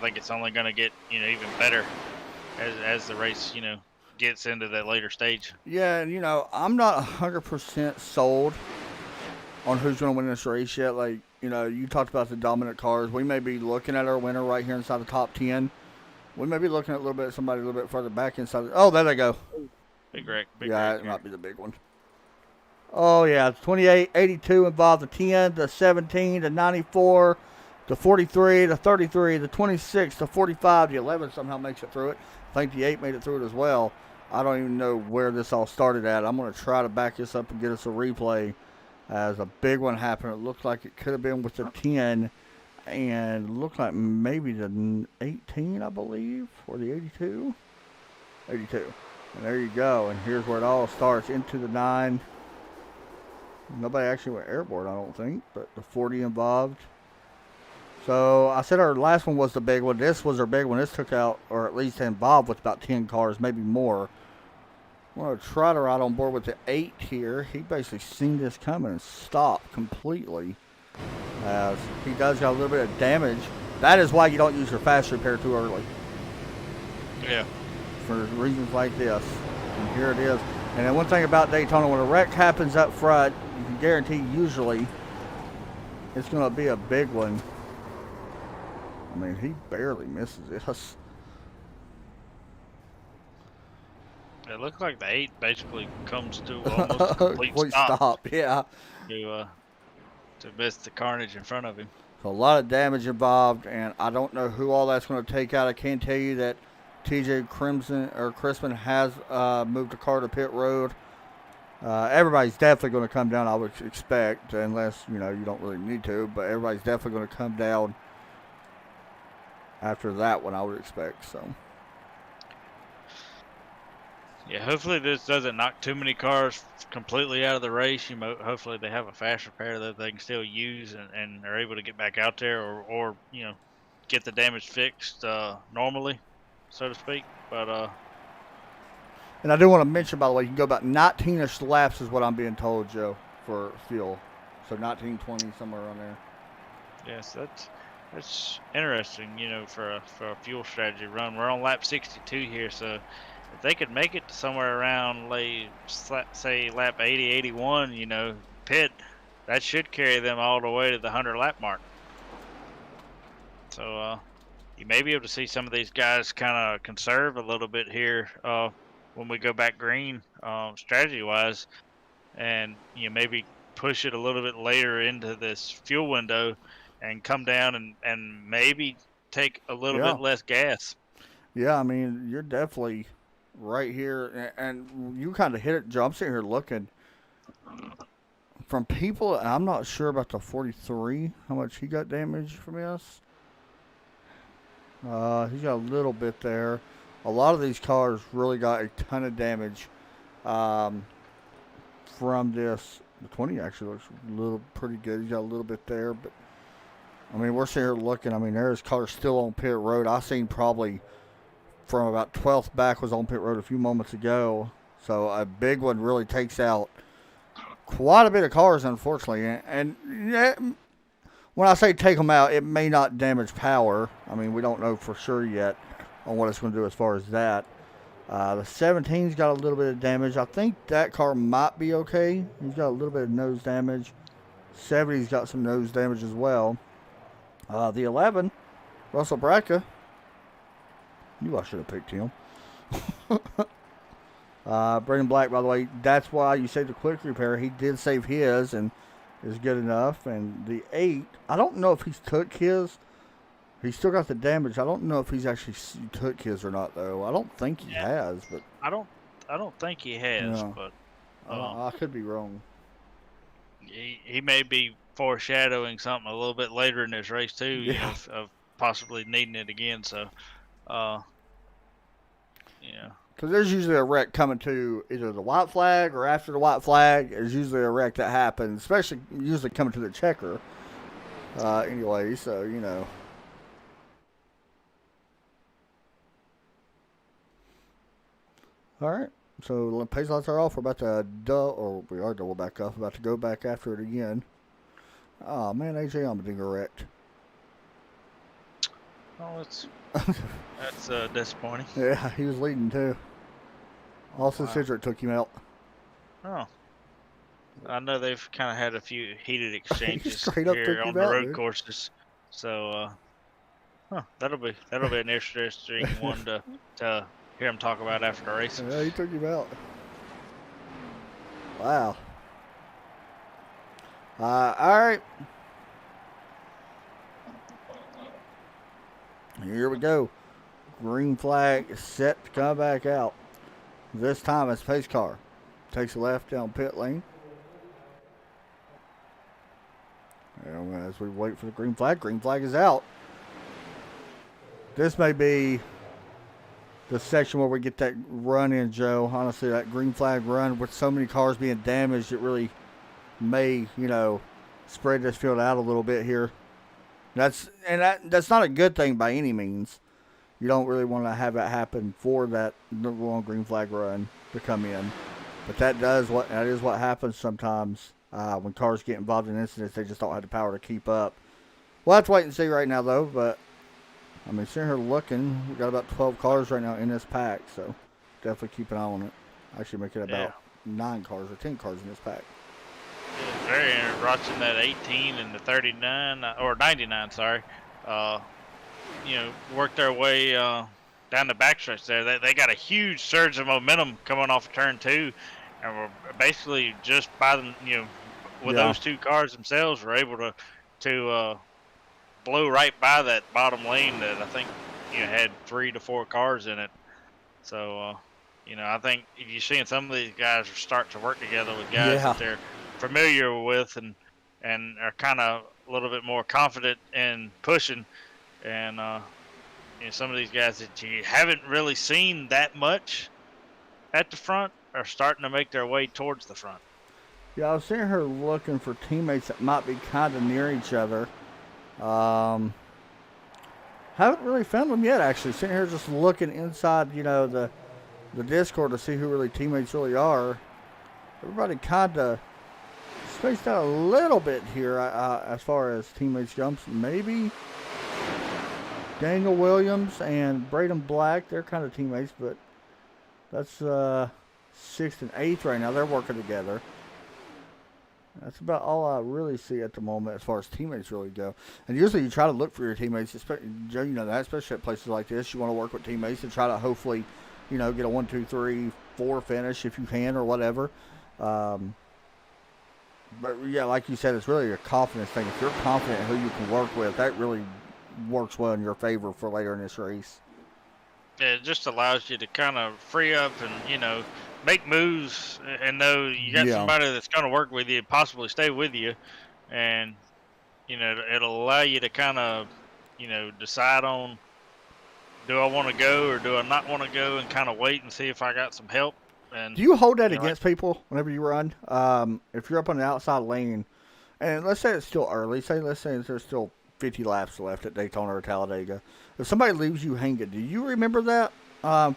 think it's only going to get, even better as the race, gets into that later stage.
Yeah, and I'm not 100% sold on who's going to win this race yet. Like, you talked about the dominant cars. We may be looking at our winner right here inside the top 10. We may be looking at somebody a little bit further back inside. Oh, there they go.
Big wreck.
Yeah, it might be the big one. Oh, yeah, 28, 82 involved, the 10, the 17, the 94, the 43, the 33, the 26, the 45, the 11 somehow makes it through it. I think the 8 made it through it as well. I don't even know where this all started at. I'm going to try to back this up and get us a replay as a big one happened. It looked like it could have been with the 10 and looked like maybe the 18, I believe, or the 82. 82. And there you go. And here's where it all starts, into the 9. Nobody actually went airborne, I don't think, but the 40 involved. So I said our last one was the big one. This was our big one. This took out, or at least involved with about 10 cars, maybe more. I'm going to try to ride on board with the 8 here. He basically seen this coming and stopped completely. As he does got a little bit of damage. That is why you don't use your fast repair too early.
Yeah.
For reasons like this. And here it is. And then one thing about Daytona, when a wreck happens up front, you can guarantee usually it's going to be a big one. I mean, he barely misses this.
It looks like the 8 basically comes to almost a complete stop.
Yeah.
To miss the carnage in front of him.
So a lot of damage involved, and I don't know who all that's going to take out. I can tell you that TJ Crissman has moved the car to pit road. Everybody's definitely going to come down, I would expect, unless, you don't really need to, but everybody's definitely going to come down after that one, I would expect. So.
Yeah, hopefully this doesn't knock too many cars completely out of the race. Hopefully they have a fast repair that they can still use and are able to get back out there or get the damage fixed normally, so to speak. But
and I do want to mention, by the way, you can go about 19-ish laps is what I'm being told, Joe, for fuel. So 19, 20, somewhere around there.
Yes, that's interesting, for a fuel strategy run. We're on lap 62 here, so if they could make it to somewhere around, say, lap 80, 81, pit, that should carry them all the way to the 100 lap mark. So you may be able to see some of these guys kind of conserve a little bit here when we go back green, strategy wise, and maybe push it a little bit later into this fuel window, and come down and maybe take a little
Yeah.
bit less gas.
Yeah, I mean, you're definitely right here, and you kind of hit it, Joe. I'm sitting here looking from people, and I'm not sure about the 43, how much he got damaged from this. He's got a little bit there. A lot of these cars really got a ton of damage um, from this. The 20 actually looks a little pretty good. He's got a little bit there, but I mean, we're sitting here looking. I mean, there's cars still on pit road. I seen probably from about 12th back was on pit road a few moments ago. So a big one really takes out quite a bit of cars, unfortunately. And yeah, when I say take them out, it may not damage power. I mean, we don't know for sure yet on what it's going to do as far as that. The 17's got a little bit of damage. I think that car might be okay. He's got a little bit of nose damage. 70's got some nose damage as well. The 11, Russell Bracca. Knew I should have picked him. Brendan Black, by the way, that's why you saved the quick repair. He did save his and is good enough. And the 8, I don't know if he's took his. He's still got the damage. I don't know if he's actually took his or not, though. I don't think he has, but
I don't think he has,
no.
but
I could be wrong.
he may be foreshadowing something a little bit later in this race too.
Yeah.
Of possibly needing it again. So,
Because there's usually a wreck coming to either the white flag or after the white flag. There's usually a wreck that happens, especially usually coming to the checker. Anyway, so, All right. So pace lights are off. We're about to we are double back up. About to go back after it again. Oh man, AJ Allmendinger wrecked.
Oh, that's disappointing.
Yeah, he was leading too. Austin Cindric took him out.
Oh, I know they've kind of had a few heated exchanges
Straight up
here
took
on
him
the
out,
road
dude.
courses. So, that'll be an interesting one to hear him talk about after the race.
Yeah, he took him out. Wow. All right. Here we go. Green flag is set to come back out. This time it's pace car. Takes a left down pit lane. And as we wait for the green flag is out. This may be the section where we get that run in, Joe. Honestly, that green flag run with so many cars being damaged, it really may, spread this field out a little bit here. That's not a good thing by any means. You don't really want to have that happen for that long green flag run to come in. But that is what happens sometimes when cars get involved in incidents. They just don't have the power to keep up. We'll have to wait and see right now, though. But I mean, sitting here looking, we got about 12 cars right now in this pack, so definitely keep an eye on it. Actually, make it about 9 cars or 10 cars in this pack.
It's very interesting watching that 18 and the 39 or 99, sorry. Work their way down the backstretch there. They got a huge surge of momentum coming off of turn 2, and we're basically just by them, with those 2 cars themselves, we're able to blow right by that bottom lane that I think had 3 to 4 cars in it. So I think you're seeing some of these guys are starting to work together with guys that they're familiar with and are kind of a little bit more confident in pushing. And some of these guys that you haven't really seen that much at the front are starting to make their way towards the front.
Yeah, I was sitting here looking for teammates that might be kind of near each other. Haven't really found them yet, actually. Sitting here just looking inside, the Discord to see who really teammates really are. Everybody kind of spaced out a little bit here as far as teammates jumps. Maybe Daniel Williams and Braden Black, they're kind of teammates, but that's 6th and 8th right now. They're working together. That's about all I really see at the moment as far as teammates really go. And usually you try to look for your teammates, Joe, that, especially at places like this. You want to work with teammates and try to hopefully, get a 1, 2, 3, 4 finish if you can or whatever. Um, but yeah, like you said, it's really a confidence thing. If you're confident in who you can work with, that really works well in your favor for later in this race.
It just allows you to kind of free up and make moves and know you got
Yeah.
somebody that's going to work with you, possibly stay with you, and it'll allow you to kind of decide on, do I want to go or do I not want to go, and kind of wait and see if I got some help. And
Do you hold that
like,
against people whenever you run? If you're up on the outside lane, and let's say it's still early, let's say there's still 50 laps left at Daytona or Talladega. If somebody leaves you hanging, do you remember that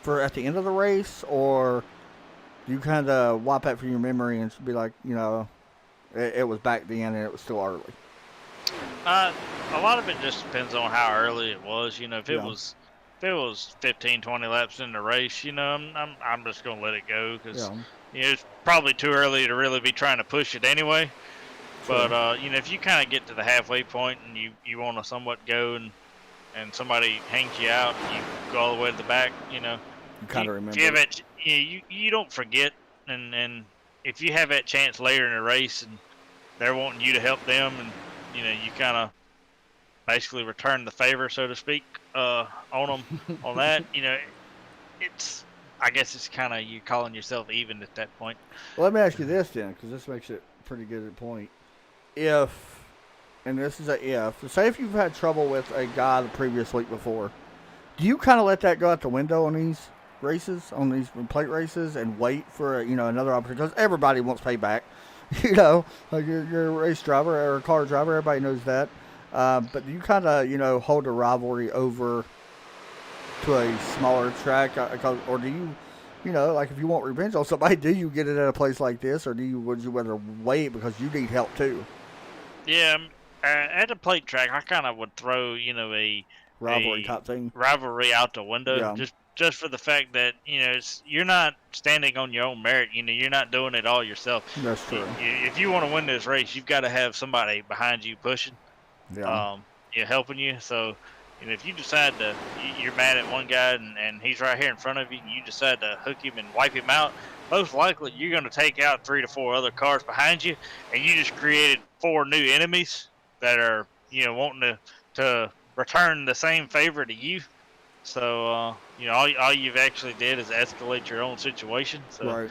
for at the end of the race, or do you kind of wipe that from your memory and be like, it was back then and it was still early?
a lot of it just depends on how early it was. If it
Yeah.
was 15, 20 laps in the race, I'm just gonna let it go because
Yeah.
it's probably too early to really be trying to push it anyway.
Sure.
But if you kind of get to the halfway point and you want to somewhat go and somebody hangs you out, and you go all the way to the back,
You kind of remember.
if you have that, you don't forget, and if you have that chance later in the race and they're wanting you to help them, and you kind of basically return the favor, so to speak, on them on that, it's, I guess it's kind of you calling yourself even at that point.
Well, let me ask you this then, because this makes it pretty good at point. If, and this is a if, say if you've had trouble with a guy the previous week before, do you kind of let that go out the window on these races, on these plate races, and wait for another opportunity? Because everybody wants payback. Like you're a race driver or a car driver, everybody knows that. But do you kind of hold a rivalry over to a smaller track, or do you? Like if you want revenge on somebody, do you get it at a place like this, or would you rather wait because you need help too?
Yeah, at a plate track, I kind of would throw a
Rivalry type thing.
rivalry out the window,
Yeah.
just for the fact that you're not standing on your own merit. You're not doing it all yourself.
That's true.
If you want to win this race, you've got to have somebody behind you pushing,
Yeah.
helping you. So if you decide to, you're mad at one guy and he's right here in front of you, and you decide to hook him and wipe him out, most likely you're going to take out 3 to 4 other cars behind you, and you just created 4 new enemies that are wanting to return the same favor to you. So all you've actually did is escalate your own situation. So
Right.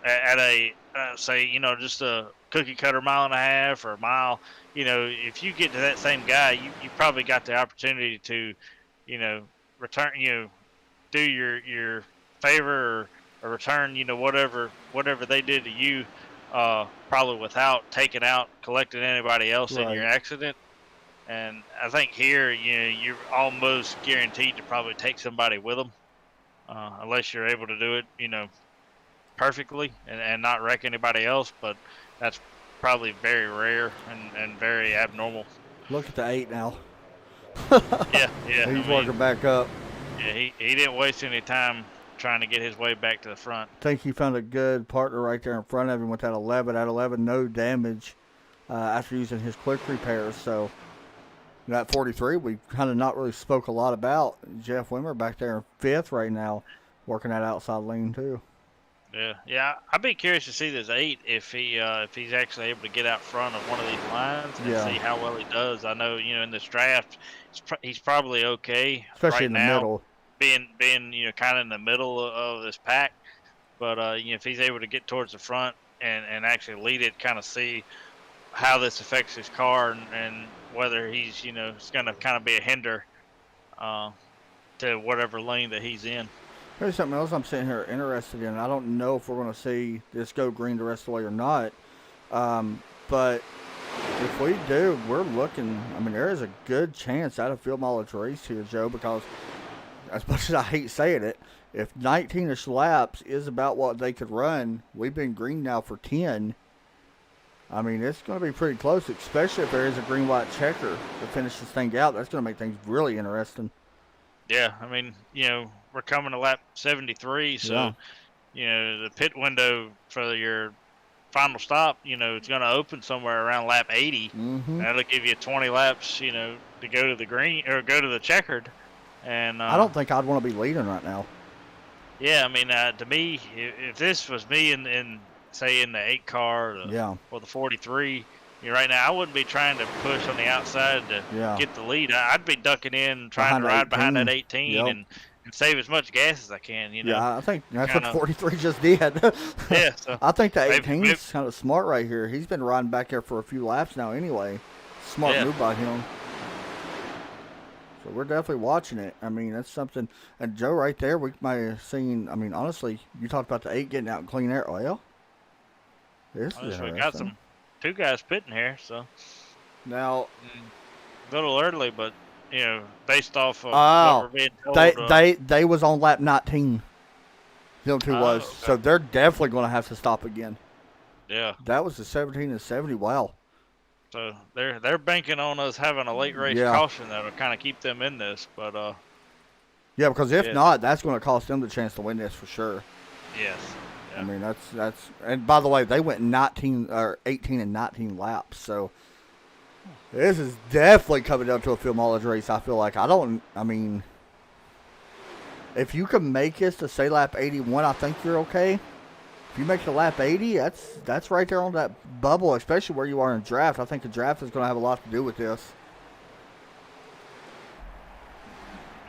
At a say just a cookie cutter mile and a half or a mile, if you get to that same guy, you probably got the opportunity to return, do your favor, or return whatever they did to you, probably without taking out, collecting anybody else in your
Right.
accident. And I think here, you're almost guaranteed to probably take somebody with them, unless you're able to do it, perfectly and not wreck anybody else. But that's probably very rare and very abnormal.
Look at the 8 now.
Yeah,
He's working back up.
Yeah, he didn't waste any time trying to get his way back to the front.
I think he found a good partner right there in front of him with that 11. At 11, no damage after using his quick repairs. So that 43, we kind of not really spoke a lot about. Jeff Wimmer back there in 5th right now, working that outside lane too.
Yeah. I'd be curious to see this 8 if he's actually able to get out front of one of these lines and see how well he does. I know in this draft he's probably okay,
Especially
right
in the
now,
middle.
being kind of in the middle of this pack. But if he's able to get towards the front and actually lead it, kind of see how this affects his car, and whether he's it's going to kind of be a hinder to whatever lane that he's in.
Here's something else I'm sitting here interested in. I don't know if we're going to see this go green the rest of the way or not. But if we do, we're looking. I mean, there is a good chance out of field mileage race here, Joe, because as much as I hate saying it, if 19-ish laps is about what they could run, we've been green now for 10. I mean, it's going to be pretty close, especially if there is a green-white checker to finish this thing out. That's going to make things really interesting.
Yeah, I mean, we're coming to lap 73, so, the pit window for your final stop, it's going to open somewhere around lap 80.
Mm-hmm.
That'll give you 20 laps, to go to the green or go to the checkered. And
I don't think I'd want to be leading right now.
Yeah, I mean, to me, if this was me in say in the 8 car
Yeah,
or the 43, right now I wouldn't be trying to push on the outside to
yeah.
get the lead. I'd be ducking in, trying to
Behind the
ride behind that
18.
18
Yep.
and save as much gas as I can.
Yeah, I think that's what
Kind
the
of.
43 just did.
Yeah. So
I think the
maybe
18's kind of smart right here. He's been riding back there for a few laps now anyway. Smart
yeah.
move by him. So we're definitely watching it. I mean, that's something. And Joe, right there, we might have seen. I mean, honestly, you talked about the 8 getting out in clean air. Well, this is
We got
interesting.
2 guys pitting here, so
Now,
a little early, but based off of what
oh,
we're being
they
told.
they they was on lap 19. Them two was.
Oh,
So
okay.
they're definitely going to have to stop again.
Yeah.
That was the 17 and 70. Wow.
So they're banking on us having a late race
Yeah.
caution that'll kind of keep them in this. But
Yeah, because if
yeah,
not, that's going to cost them the chance to win this for sure.
yes,
I
yeah,
mean, that's. And by the way, they went 19 or 18 and 19 laps. So this is definitely coming down to a field mileage race. I feel like I mean, if you can make it to say lap 81, I think you're okay. If you make the lap 80, that's right there on that bubble, especially where you are in draft. I think the draft is going to have a lot to do with this.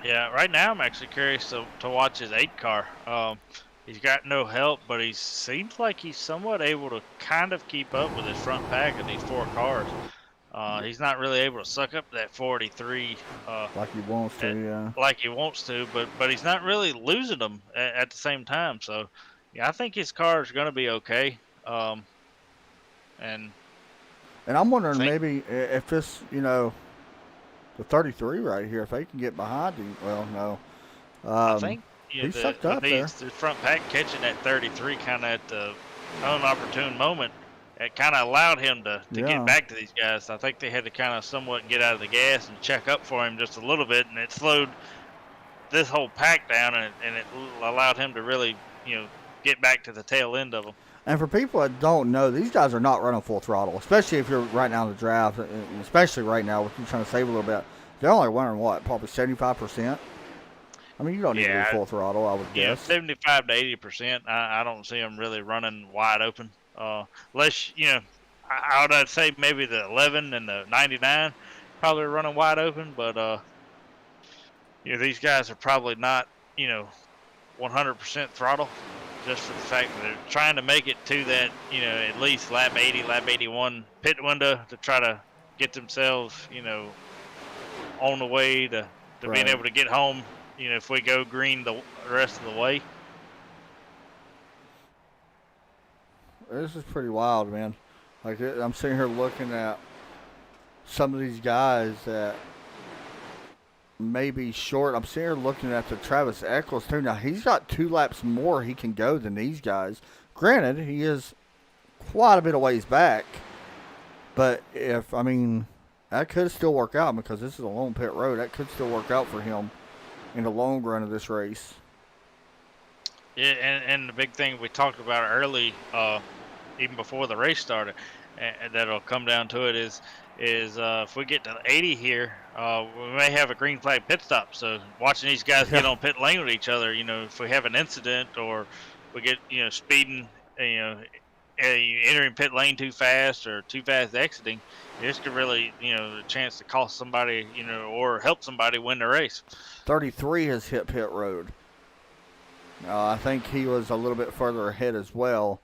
yeah. Right now, I'm actually curious to watch his 8 car. He's got no help, but he seems like he's somewhat able to kind of keep up with his front pack of these 4 cars. He's not really able to suck up that 43
Like he wants to, yeah.
like he wants to, but he's not really losing them at the same time. So, yeah, I think his car is going to be okay. And
And I'm
I
wondering
think
maybe if this, the 33 right here, if they can get behind him. Well, no.
I think
He sucked
with
up there.
the front pack catching that 33 kind of at the unopportune moment, it kind of allowed him to get
Yeah.
back to these guys. I think they had to kind of somewhat get out of the gas and check up for him just a little bit, and it slowed this whole pack down, and it allowed him to really, get back to the tail end of them.
And for people that don't know, these guys are not running full throttle, especially if you're right now in the draft, and especially right now with you trying to save a little bit. They're only running what, probably 75%. I mean, you don't need to be
Yeah,
full throttle, I would guess.
75 to 80%. I don't see them really running wide open. Unless I would say maybe the 11 and the 99 probably running wide open, but these guys are probably not 100% throttle, just for the fact that they're trying to make it to that at least lap 80, lap 81 pit window to try to get themselves on the way to being
Right.
able to get home. If we go green the rest of the way.
This is pretty wild, man. Like, I'm sitting here looking at some of these guys that may be short. I'm sitting here looking at the Travis Eccles, too. Now, he's got 2 laps more he can go than these guys. Granted, he is quite a bit of ways back. But that could still work out because this is a long pit road. That could still work out for him in the long run of this race.
Yeah, and the big thing we talked about early, even before the race started, and that'll come down to it is if we get to 80 here, we may have a green flag pit stop. So watching these guys get on pit lane with each other, if we have an incident or we get speeding, entering pit lane too fast or too fast exiting, this could really a chance to cost somebody or help somebody win the race.
33 has hit pit road. I think he was a little bit further ahead as well.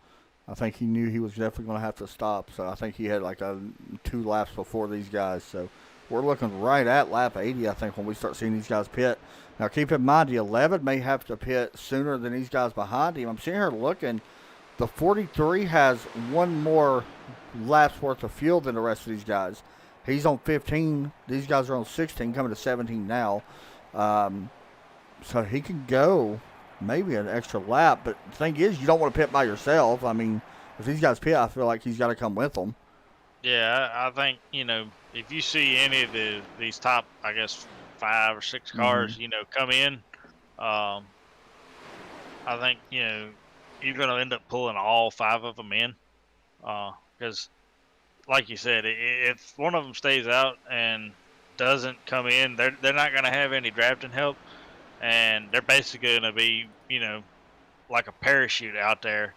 I think he knew he was definitely going to have to stop. So I think he had like 2 laps before these guys. So we're looking right at lap 80, I think, when we start seeing these guys pit. Now, keep in mind, the 11 may have to pit sooner than these guys behind him. I'm sitting here looking. The 43 has 1 more laps worth of fuel than the rest of these guys. He's on 15. These guys are on 16, coming to 17 now. So he can go maybe an extra lap. But the thing is, you don't want to pit by yourself. I mean, if these guys pit, I feel like he's got to come with them.
Yeah, I think if you see any of these top, I guess 5 or 6 cars, come in, I think you're going to end up pulling all 5 of them in, because, like you said, if one of them stays out and doesn't come in, they're not going to have any drafting help, and they're basically going to be like a parachute out there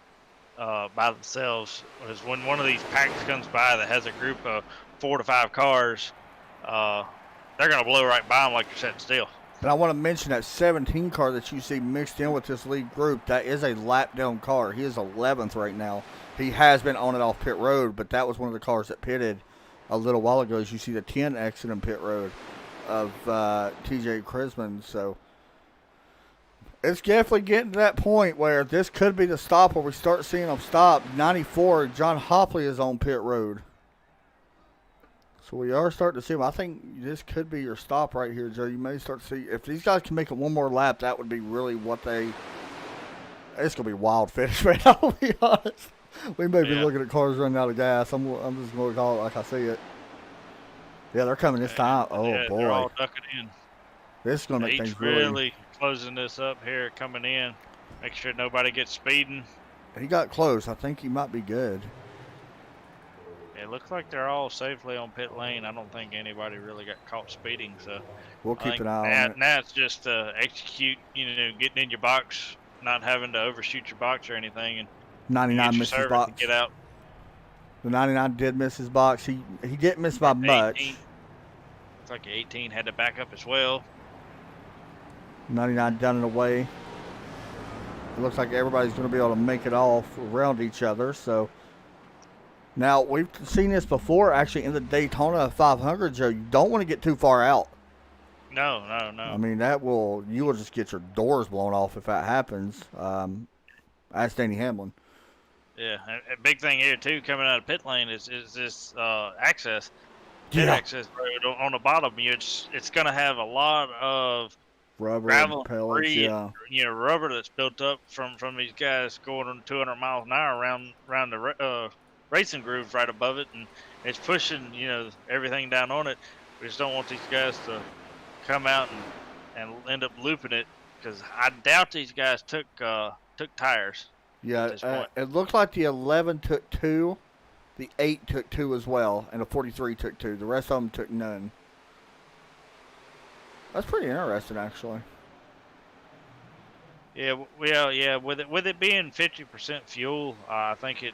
by themselves. Because when one of these packs comes by that has a group of 4 to 5 cars, they're gonna blow right by them like you're sitting still.
And I want to mention that 17 car that you see mixed in with this lead group, that is a lap down car. He is 11th right now. He has been on and off pit road, but that was one of the cars that pitted a little while ago. As you see the 10 exit in pit road of TJ Crissman. So it's definitely getting to that point where this could be the stop where we start seeing them stop. 94, John Hopley is on pit road. So we are starting to see them. I think this could be your stop right here, Joe. You may start to see, if these guys can make it one more lap, that would be really what they, it's going to be a wild finish, man. I'll be honest. We may be looking at cars running out of gas. I'm just going to call it like I see it. Yeah, they're coming this time. Oh, boy.
They're all ducking in.
This is going to make things
really closing this up here, coming in. Make sure nobody gets speeding.
He got close. I think he might be good.
It looks like they're all safely on pit lane. I don't think anybody really got caught speeding, so
we'll keep an eye on it.
Now it's just execute, getting in your box, not having to overshoot your box or anything, and
99 missed his box.
Get out.
The 99 did miss his box. He didn't miss by much.
Looks like 18 had to back up as well.
99 down and away. It looks like everybody's going to be able to make it off around each other, so. Now, we've seen this before, actually, in the Daytona 500, Joe. You don't want to get too far out.
No.
I mean, you will just get your doors blown off if that happens. Ask Danny Hamlin.
Yeah, a big thing here, too, coming out of pit lane is this access. Pit access road on the bottom. It's going to have a lot of
rubber,
gravel,
pellets,
debris, rubber that's built up from these guys going 200 miles an hour around the racing groove right above it, and it's pushing everything down on it. We just don't want these guys to come out and end up looping it, because I doubt these guys took tires.
Yeah, it looked like the 11 took 2, the 8 took 2 as well, and the 43 took 2. The rest of them took none. That's pretty interesting, actually.
Yeah, with it being 50% fuel, I think it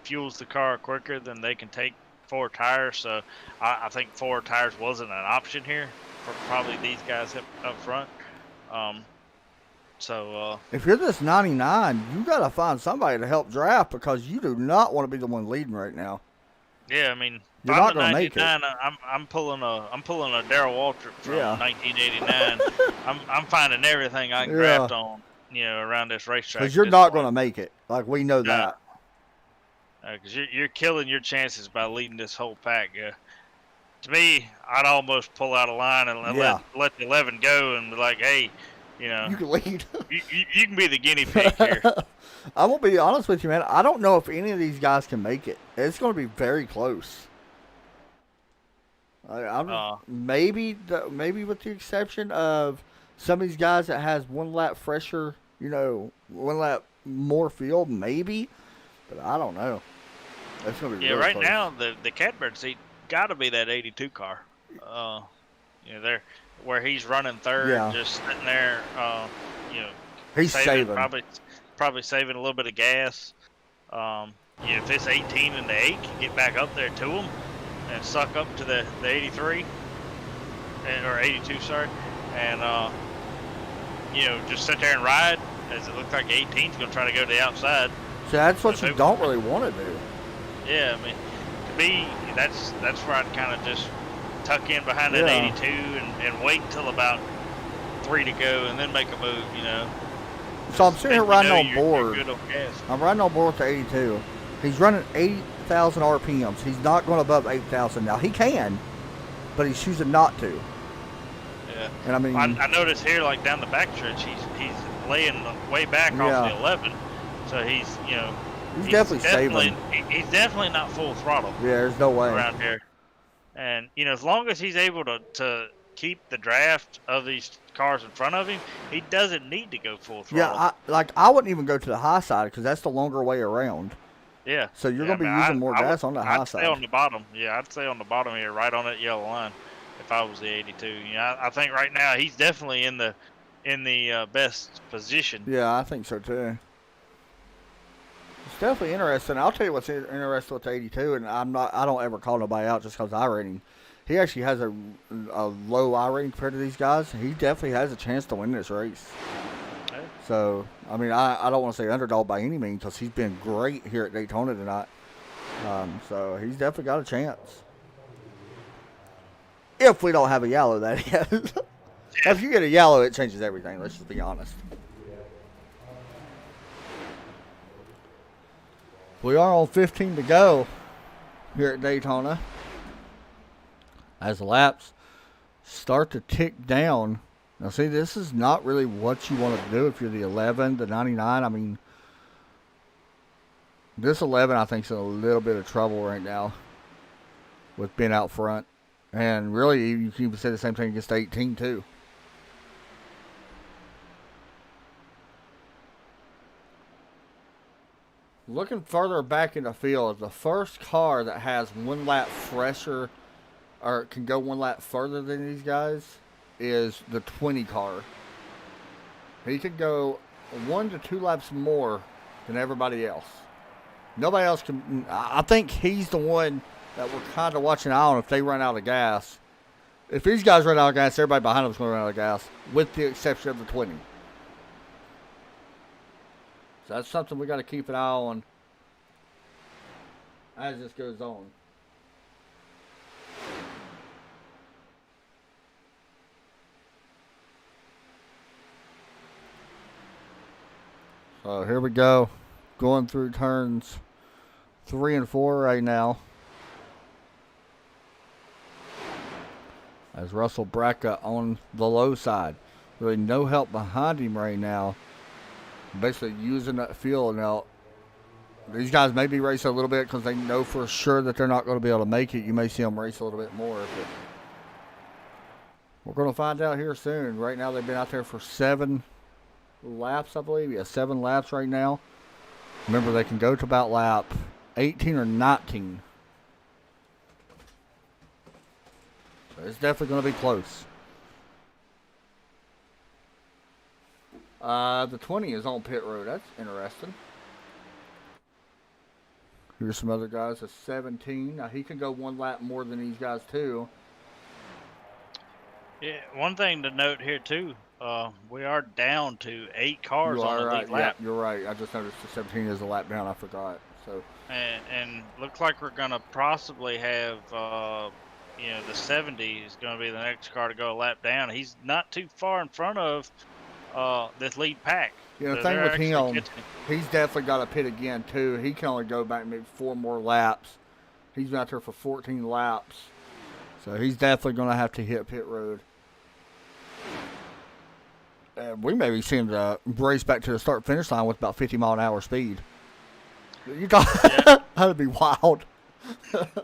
fuels the car quicker than they can take 4 tires. So I think 4 tires wasn't an option here for probably these guys up front.
If you're this 99, you got to find somebody to help draft, because you do not want to be the one leading right now.
Yeah, I mean,
you're not going to make it.
I'm pulling a Darrell Waltrip from 1989. I'm finding everything I can draft on, around this racetrack.
Because you're not going to make it. Like, we know that.
Because you're killing your chances by leading this whole pack. To me, I'd almost pull out a line and let the 11 go and be like, hey, you
can lead.
you can be the guinea pig here.
I'm going to be honest with you, man. I don't know if any of these guys can make it. It's going to be very close. Maybe with the exception of some of these guys that has 1 lap fresher, 1 lap more field, maybe. But I don't know. That's going to be really
right
close.
Now the catbird seat got to be that 82 car. There where he's running third, just sitting there.
He's saving.
Probably saving a little bit of gas. If it's 18 and the 8 can get back up there to him and suck up to the 83 or 82, sorry, and just sit there and ride, as it looks like 18's going to try to go to the outside.
So that's what you don't really want to do.
Yeah, I mean, to me, that's where I'd kind of just tuck in behind that 82 and wait until about 3 to go and then make a move,
So I'm sitting here riding on board.
Good on gas.
I'm riding on board with the 82. He's running 80,000 RPMs. He's not going above 8,000 now. He can, but he's choosing not to.
Yeah.
And I mean,
I noticed here, like down the backstretch, he's laying way back off the 11. So he's
definitely saving.
He's definitely not full throttle.
Yeah, there's no way
around here. And as long as he's able to keep the draft of these cars in front of him, he doesn't need to go full throttle.
Yeah, I wouldn't even go to the high side, because that's the longer way around.
Yeah.
So you're going to be using more gas on the high side.
I'd stay on the bottom. Yeah, I'd stay on the bottom here, right on that yellow line, if I was the 82. I think right now he's definitely in the in the best position.
Yeah, I think so too. It's definitely interesting. I'll tell you what's interesting with the 82, and I don't ever call nobody out just because I rating. He actually has a low I rating compared to these guys. He definitely has a chance to win this race.
Okay.
So, I mean, I don't want to say underdog by any means because he's been great here at Daytona tonight. So he's definitely got a chance. If we don't have a yellow, that is. If you get a yellow, it changes everything. Let's just be honest. We are on 15 to go here at Daytona. As the laps start to tick down. Now, see, this is not really what you want to do if you're the 11, the 99. I mean, this 11, I think, is in a little bit of trouble right now with being out front. And really, you can even say the same thing against 18, too. Looking further back in the field, the first car that has 1 lap fresher or can go 1 lap further than these guys is the 20 car. He could go 1 to 2 laps more than everybody else. Nobody else can. I think he's the one that we're kind of watching out on if they run out of gas. If these guys run out of gas, everybody behind them is going to run out of gas, with the exception of the 20. So that's something we got to keep an eye on as this goes on. So here we go, going through turns 3 and 4 right now. As Russell Bracca on the low side. Really no help behind him right now. Basically using that field. Now, these guys may be racing a little bit because they know for sure that they're not going to be able to make it. You may see them race a little bit more. But we're going to find out here soon. Right now they've been out there for 7 laps, I believe. Yeah, 7 laps right now. Remember, they can go to about lap 18 or 19. So it's definitely going to be close. The 20 is on pit road. That's interesting. Here's some other guys. A 17. Now, he can go 1 lap more than these guys, too.
Yeah, one thing to note here, too. We are down to 8 cars on the lead lap.
Yeah, you're right. I just noticed the 17 is a lap down. I forgot. So.
And looks like we're going to possibly have, the 70 is going to be the next car to go a lap down. He's not too far in front of this lead pack.
Yeah, the thing with him, he's definitely got to pit again, too. He can only go back maybe 4 more laps. He's been out there for 14 laps. So he's definitely going to have to hit pit road. We maybe see him to race back to the start-finish line with about 50-mile-an-hour speed. You thought that'd be wild.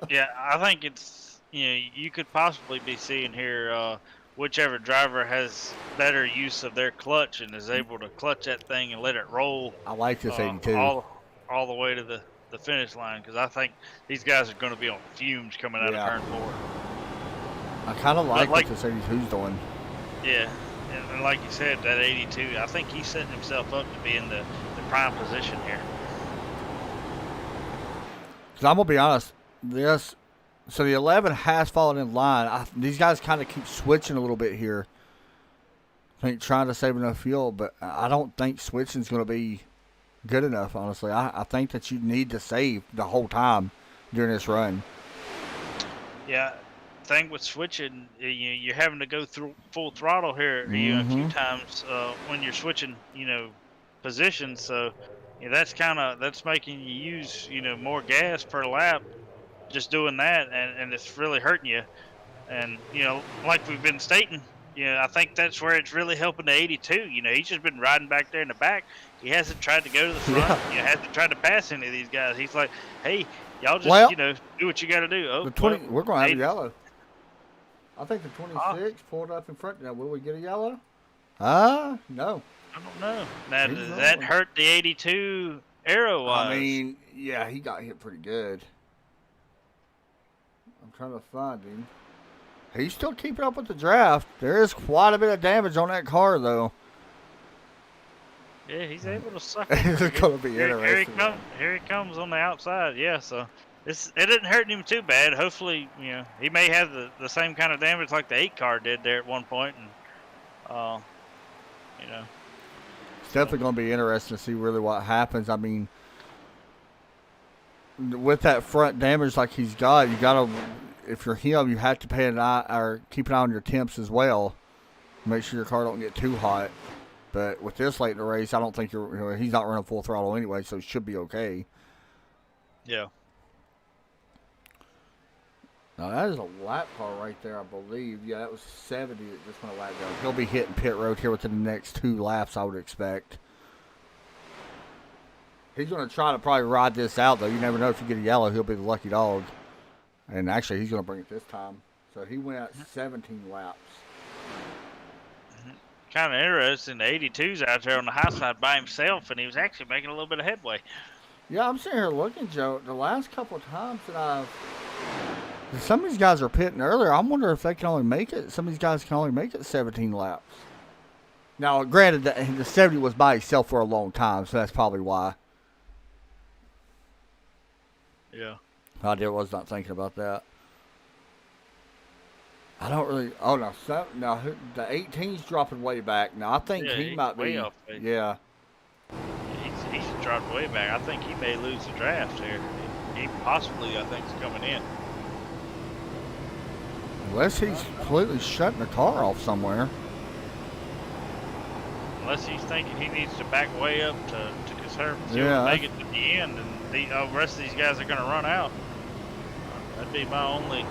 Yeah, I think it's, you could possibly be seeing here whichever driver has better use of their clutch and is able to clutch that thing and let it roll.
I like this 82.
All the way to the finish line, because I think these guys are going to be on fumes coming out of turn 4.
I kind of like what this 82's doing.
Yeah. And like you said, that 82, I think he's setting himself up to be in the prime position here.
Because I'm going to be honest, so the 11 has fallen in line. These guys kind of keep switching a little bit here. I think trying to save enough fuel, but I don't think switching is going to be good enough, honestly. I think that you need to save the whole time during this run.
Yeah. Thing with switching, you're having to go through full throttle here a few times when you're switching, positions. So that's making you use more gas per lap, just doing that, and it's really hurting you. And like we've been stating, I think that's where it's really helping the 82. He's just been riding back there in the back. He hasn't tried to go to the front. Hasn't tried to pass any of these guys. He's like, hey, y'all just do what you got to do. Oh,
the 20, we're going to have a yellow. I think the 26 pulled up in front. Now, will we get a yellow? No.
I don't know. Now, does that hurt the 82 arrow-wise?
I mean, yeah, he got hit pretty good. I'm trying to find him. He's still keeping up with the draft. There is quite a bit of damage on that car, though.
Yeah, he's able to suck 'em
It's
pretty
going to
good.
be
Here he
interesting.
comes. Here he comes on the outside. Yeah, so it didn't hurt him too bad. Hopefully, he may have the same kind of damage like the 8 car did there at one point, and you know,
It's
so
definitely going to be interesting to see really what happens. I mean, with that front damage like he's got, you got to, if you're him, you have to pay an eye or keep an eye on your temps as well. Make sure your car don't get too hot. But with this late in the race, I don't think he's not running full throttle anyway, so it should be okay.
yeah.
Now that is a lap car right there, I believe. Yeah, that was 70 that just went a lap down. He'll be hitting pit road here within the next 2 laps, I would expect. He's going to try to probably ride this out, though. You never know, if you get a yellow, he'll be the lucky dog. And actually, he's going to bring it this time. So he went out 17 laps.
Kind of interesting. The 82's out there on the high side by himself, and he was actually making a little bit of headway.
Yeah, I'm sitting here looking, Joe. The last couple of times that some of these guys are pitting earlier. I'm wondering if they can only make it. Some of these guys can only make it 17 laps. Now, granted, the 70 was by himself for a long time, so that's probably why.
Yeah.
I was not thinking about that. I don't really. Oh no, the 18's dropping way back. Now I think he might be.
Way off.
Yeah.
He's dropped way back. I think he may lose the draft here. He possibly, I think, is coming in.
Unless he's completely shutting the car off somewhere.
Unless he's thinking he needs to back way up to conserve, make it to the end, and the rest of these guys are going to run out. That'd be my only,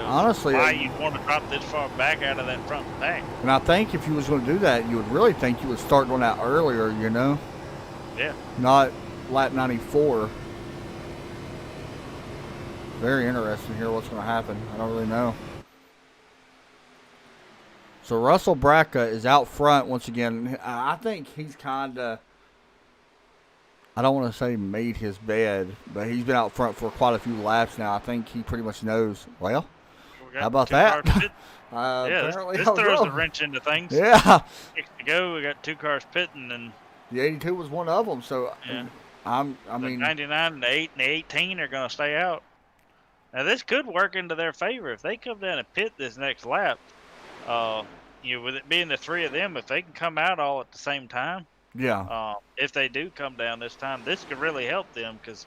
honestly,
why you'd want to drop this far back out of that front pack.
And I think if you was going to do that, you would really think you would start going out earlier,
Yeah.
Not lap 94. Very interesting here what's going to happen. I don't really know. So Russell Bracca is out front once again. I think he's kind of, I don't want to say made his bed, but he's been out front for quite a few laps now. I think he pretty much knows, well, how about that?
Apparently this throws a wrench into things.
Yeah.
6 to go, we got 2 cars pitting, and
the 82 was one of them. So,
yeah.
I
the
mean,
99 and the 8 and the 18 are going to stay out. Now, this could work into their favor. If they come down and pit this next lap, with it being the 3 of them, if they can come out all at the same time,
yeah.
If they do come down this time, this could really help them because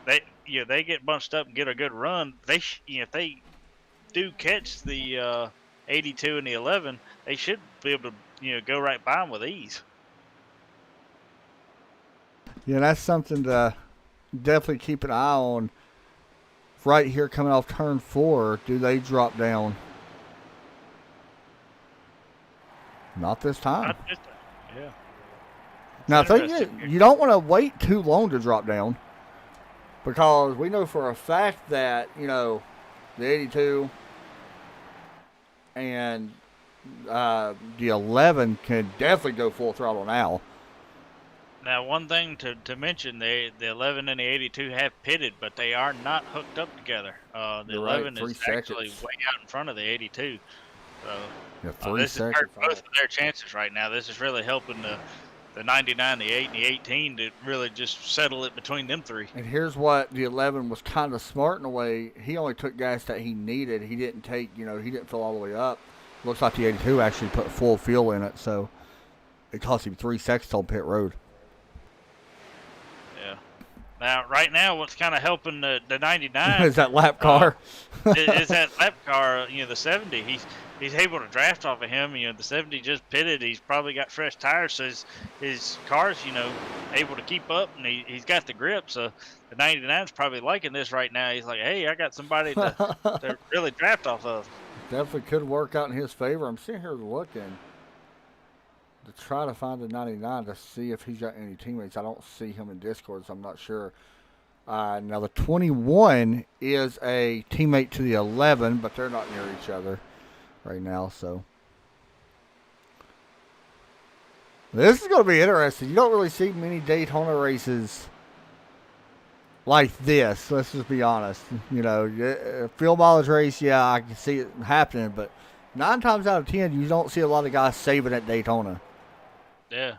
they get bunched up and get a good run. If they do catch the 82 and the 11, they should be able to go right by them with ease.
Yeah, that's something to definitely keep an eye on. Right here, coming off turn 4, do they drop down? Not this time.
Not this time. Yeah.
Now, the thing is, you don't want to wait too long to drop down because we know for a fact that, the 82 and the 11 can definitely go full throttle now.
Now, one thing to mention, the 11 and the 82 have pitted, but they are not hooked up together. The
You're
11
right,
is
3
actually
seconds.
way out in front of the 82. So
Yeah, 3
this has
seconds.
hurt both of their chances right now. This is really helping the 99, the 8, and the 18 to really just settle it between them 3.
And here's what the 11 was kind of smart in a way. He only took gas that he needed. He didn't take, he didn't fill all the way up. Looks like the 82 actually put full fuel in it, so it cost him 3 seconds on pit road.
Yeah. Now, right now, what's kind of helping the 99
is that lap car.
is that lap car, the 70. He's able to draft off of him. The 70 just pitted. He's probably got fresh tires, so his car's, able to keep up, and he's got the grip. So the 99's probably liking this right now. He's like, hey, I got somebody to really draft off of.
Definitely could work out in his favor. I'm sitting here looking to try to find the 99 to see if he's got any teammates. I don't see him in Discord, so I'm not sure. Now, the 21 is a teammate to the 11, but they're not near each other right now, so this is going to be interesting. You don't really see many Daytona races like this. Let's just be honest. Field mileage race, yeah, I can see it happening, but 9 times out of 10, you don't see a lot of guys saving at Daytona.
Yeah.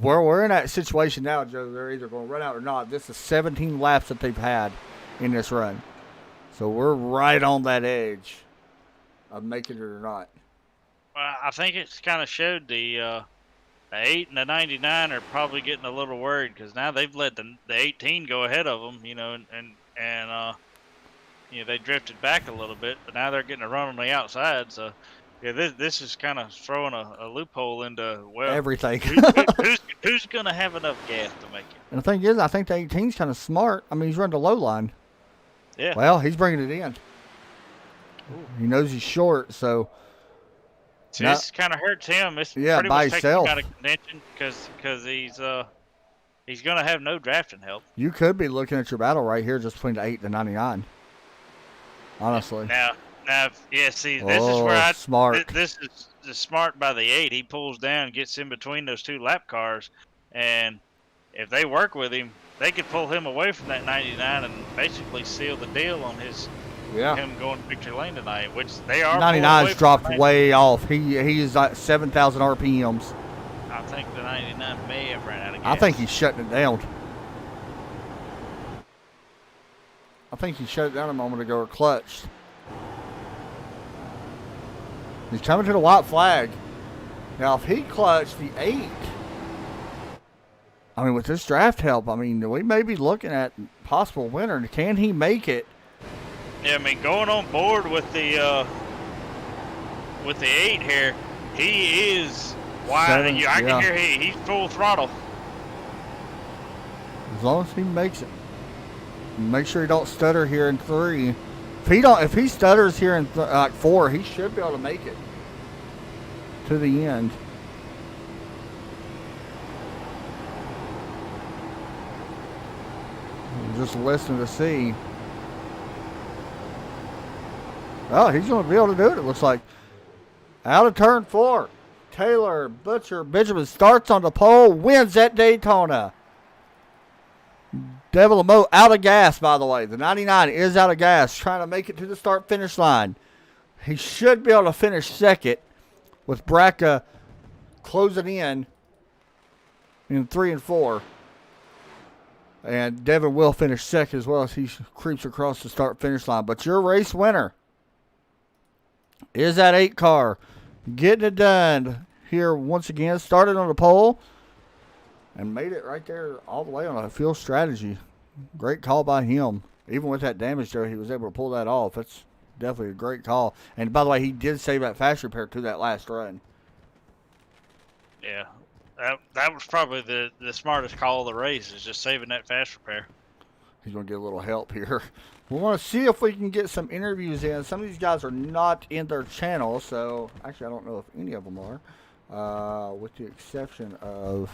we're in that situation now, Joe. They're either going to run out or not. This is 17 laps that they've had in this run. So we're right on that edge of making it or not.
Well, I think it's kind of showed the 8 and the 99 are probably getting a little worried because now they've let the 18 go ahead of them, and they drifted back a little bit, but now they're getting a run on the outside. So, yeah, this is kind of throwing a loophole into
Everything.
who's going to have enough gas to make it?
And the thing is, I think the 18's kind of smart. I mean, he's running the low line.
Yeah.
Well, he's bringing it in. Ooh. He knows he's short, so.
So this kind of hurts him. It's
yeah,
pretty
by
much taking
himself.
him out of contention because he's going to have no drafting help.
You could be looking at your battle right here just between the 8 and the 99. Honestly.
Now, see, this is where
smart.
This is the smart by the 8. He pulls down, gets in between those two lap cars, and if they work with him, they could pull him away from that 99 and basically seal the deal on him going to victory lane tonight, which they are.
99's dropped way off. He's at 7,000 RPMs.
I think the 99 may have ran out of gas.
I think he's shutting it down. I think he shut it down a moment ago or clutched. He's coming to the white flag. Now, if he clutched the 8, I mean, with this draft help, I mean, we may be looking at possible winner. Can he make it?
Yeah, I mean, going on board with the 8 here, he is wide. I can hear he's full throttle.
As long as he makes it. Make sure he don't stutter here in 3. If he stutters here in 4, he should be able to make it to the end. Just listen to see. Oh, he's going to be able to do it. It looks like out of turn 4. Taylor Butcher Benjamin starts on the pole, wins at Daytona. Devil Mo out of gas, by the way. The 99 is out of gas, trying to make it to the start-finish line. He should be able to finish second with Braca closing in 3 and 4. And Devin will finish second as well as he creeps across the start-finish line. But your race winner is that 8 car. Getting it done here once again. Started on the pole and made it right there all the way on a field strategy. Great call by him. Even with that damage there, he was able to pull that off. That's definitely a great call. And by the way, he did save that fast repair to that last run.
Yeah, that was probably the smartest call of the race, is just saving that fast repair.
He's going to get a little help here. We want to see if we can get some interviews in. Some of these guys are not in their channel, so actually I don't know if any of them are, with the exception of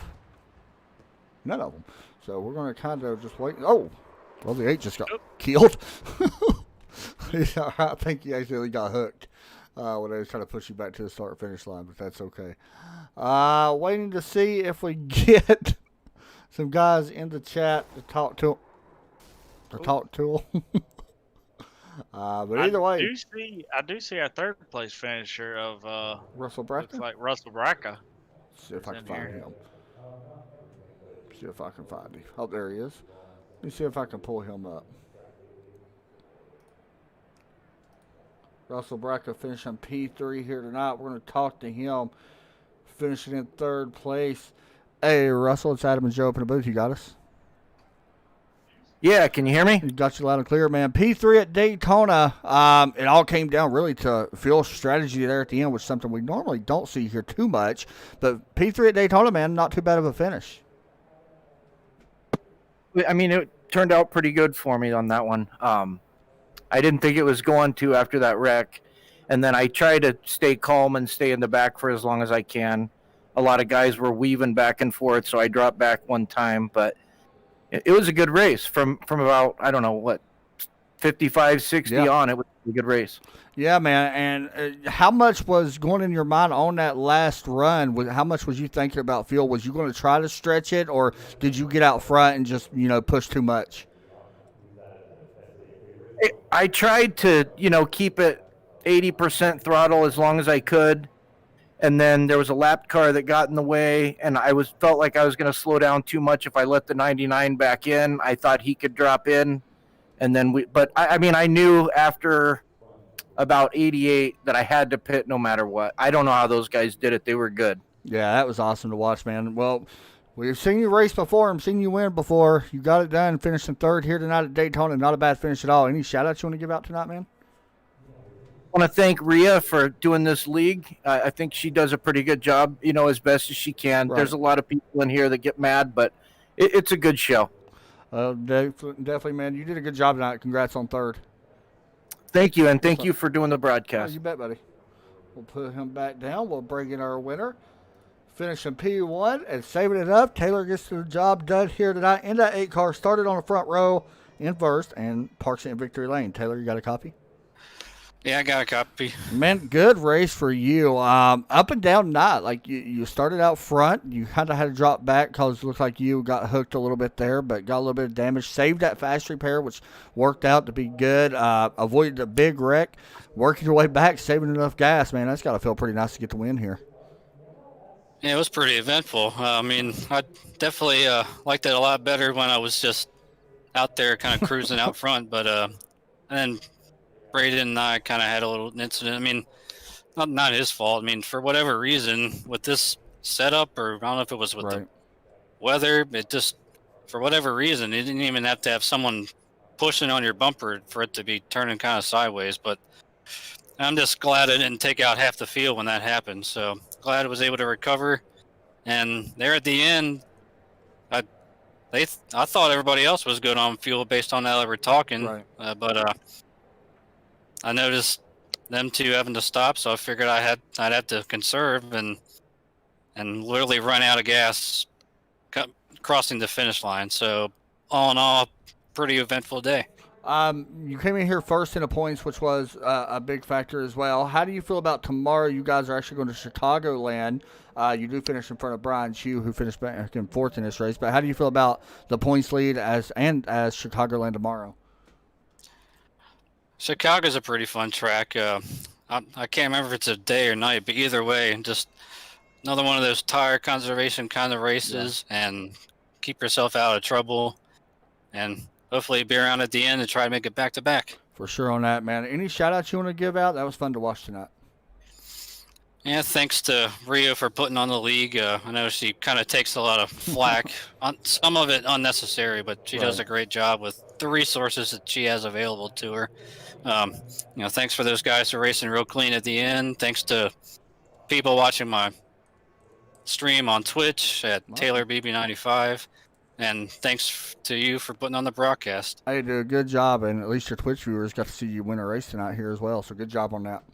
none of them. So we're going to kind of just wait. Oh, well, the 8 just got killed. I think he actually got hooked when they was trying to push you back to the start-finish line, but that's okay. Waiting to see if we get some guys in the chat to talk to them. But either way,
I do see our third place finisher of
Russell Braca.
Looks like Russell Braca.
See if I can find him. See if I can find him. Oh, there he is. Let me see if I can pull him up. Russell Braca finishing P3 here tonight. We're going to talk to him, finishing in 3rd place. Hey, Russell, it's Adam and Joe up in the booth. You got us?
Yeah, can you hear me?
Got you loud and clear, man. P3 at Daytona. It all came down really to field strategy there at the end, which is something we normally don't see here too much. But P3 at Daytona, man, not too bad of a finish.
I mean, it turned out pretty good for me on that one. I didn't think it was going to after that wreck. And then I tried to stay calm and stay in the back for as long as I can. A lot of guys were weaving back and forth, so I dropped back one time. But it was a good race from about, I don't know, 55, 60 on. It was a good race.
Yeah, man. And how much was going in your mind on that last run? How much was you thinking about field? Was you going to try to stretch it, or did you get out front and just, push too much?
I tried to, keep it 80% throttle as long as I could. And then there was a lapped car that got in the way, and felt like I was going to slow down too much if I let the 99 back in. I thought he could drop in, and then I knew after about 88 that I had to pit no matter what. I don't know how those guys did it. They were good.
Yeah, that was awesome to watch, man. Well, we've seen you race before and seen you win before. You got it done, finishing third here tonight at Daytona. Not a bad finish at all. Any shout-outs you want to give out tonight, man?
I want to thank Rhea for doing this league. I think she does a pretty good job, as best as she can.
Right.
There's a lot of people in here that get mad, but it's a good show.
Definitely, man. You did a good job tonight. Congrats on third.
Thank you, and thank you for doing the
Oh,
broadcast.
you bet, buddy. We'll put him back down. We'll bring in our winner. Finishing P1 and saving it up. Taylor gets the job done here tonight. In that 8 car, started on the front row in first and parks it in victory lane. Taylor, you got a copy?
Yeah, I got a copy.
Man, good race for you. Up and down night. Like you started out front. You kind of had to drop back because it looked like you got hooked a little bit there, but got a little bit of damage. Saved that fast repair, which worked out to be good. Avoided a big wreck. Working your way back, saving enough gas, man. That's got to feel pretty nice to get the win here.
Yeah, it was pretty eventful. I definitely liked it a lot better when I was just out there kind of cruising out front. But and then Braden and I kind of had a little incident. Not his fault. For whatever reason, with this setup, or I don't know if it was with the weather, it just, for whatever reason, you didn't even have to have someone pushing on your bumper for it to be turning kind of sideways. But I'm just glad I didn't take out half the field when that happened. So glad I was able to recover. And there at the end, I thought everybody else was good on fuel based on how they were talking.
Right.
But I noticed them two having to stop, so I figured I'd have to conserve and literally run out of gas crossing the finish line. So all in all, pretty eventful day.
You came in here first in the points, which was a big factor as well. How do you feel about tomorrow? You guys are actually going to Chicagoland. You do finish in front of Brian Chu, who finished back in fourth in this race. But how do you feel about the points lead as Chicagoland tomorrow?
Chicago's a pretty fun track. I can't remember if it's a day or night, but either way, just another one of those tire conservation kind of races, and keep yourself out of trouble, and hopefully be around at the end and try to make it back to back.
For sure on that, man. Any shout outs you want to give out? That was fun to watch tonight.
Yeah, thanks to Rio for putting on the league. I know she kind of takes a lot of flack, on some of it unnecessary, but she does a great job with the resources that she has available to her. Thanks for those guys for racing real clean at the end. Thanks to people watching my stream on Twitch at TaylorBB95. And thanks to you for putting on the broadcast.
Hey, you did a good job, and at least your Twitch viewers got to see you win a race tonight here as well. So good job on that.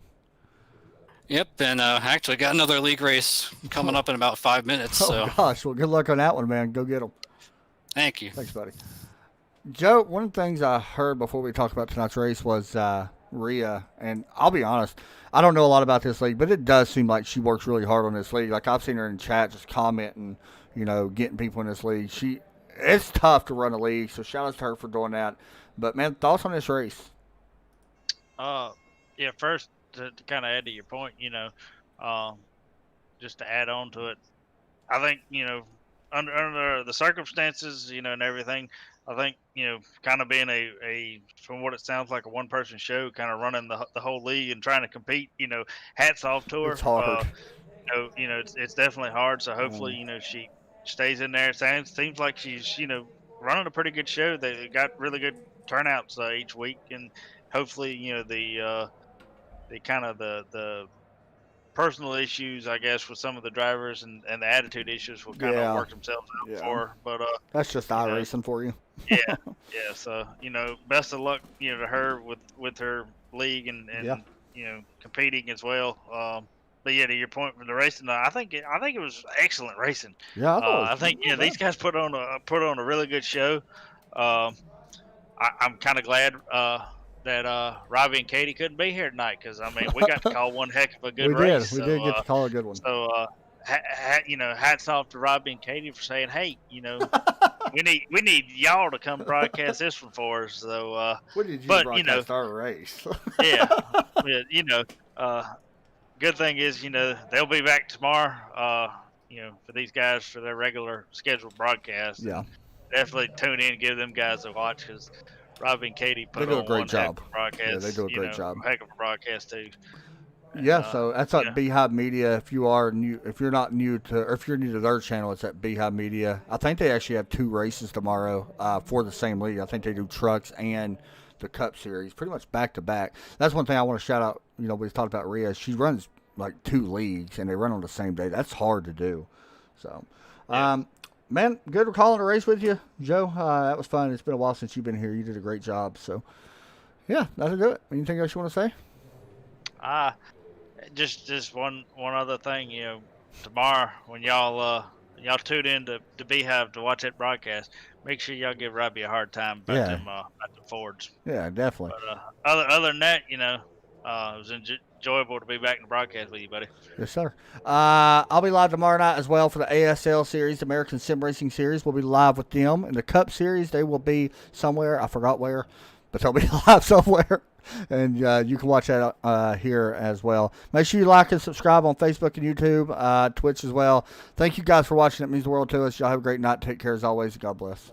Yep, and actually got another league race coming up in about 5 minutes.
Oh, gosh. Well, good luck on that one, man. Go get them.
Thank you.
Thanks, buddy. Joe, one of the things I heard before we talked about tonight's race was Rhea, and I'll be honest, I don't know a lot about this league, but it does seem like she works really hard on this league. Like, I've seen her in chat just commenting, getting people in this league. It's tough to run a league, so shout out to her for doing that. But, man, thoughts on this race?
First, to kind of add to your point, just to add on to it, I think, under the circumstances, and everything, I think, kind of being a from what it sounds like, a one-person show, kind of running the whole league and trying to compete, hats off to her.
It's hard.
It's definitely hard. So hopefully, she stays in there. It seems like she's, running a pretty good show. They got really good turnouts each week, and hopefully, the kind of the personal issues, I guess, with some of the drivers and the attitude issues will kind of work themselves out for her. But
that's just iRacing for you.
Yeah. So best of luck, to her with her league and competing as well. But to your point from the racing, I think it was excellent racing.
Yeah,
I think these guys put on a really good show. I'm kind of glad that Robbie and Katie couldn't be here tonight, because we got to call one heck of a good race.
We did get to call a good one.
So hats off to Robbie and Katie for saying, hey, we need y'all to come broadcast this one for us. So
what did you broadcast our race?
good thing is, they'll be back tomorrow. For these guys for their regular scheduled broadcast.
Yeah.
Definitely tune in and give them guys a watch because Robbie and Katie
They
put
do a
on
great
one
job.
heck of a broadcast.
Yeah, they do a great job.
Heck of a broadcast too.
Yeah,
And,
so that's at Beehive Media. If you're not new to, or if you're new to their channel, it's at Beehive Media. I think they actually have 2 races tomorrow for the same league. I think they do trucks and the Cup Series, pretty much back to back. That's one thing I want to shout out. We talked about Rhea. She runs like 2 leagues, and they run on the same day. That's hard to do. So, man, good calling a race with you, Joe. That was fun. It's been a while since you've been here. You did a great job. So, yeah, that'll do it. Anything else you want to say?
Just one other thing, tomorrow when y'all tune in to Beehive to watch that broadcast, make sure y'all give Robbie a hard time about them Fords.
Yeah, definitely.
But other than that, it was enjoyable to be back in the broadcast with you, buddy.
Yes, sir. I'll be live tomorrow night as well for the ASL Series, the American Sim Racing Series. We'll be live with them. In the Cup Series, they will be somewhere. I forgot where, but they'll be live somewhere. And you can watch that here as well. Make sure you like and subscribe on Facebook and YouTube, Twitch as well. Thank you guys for watching. It means the world to us. Y'all have a great night. Take care as always. God bless.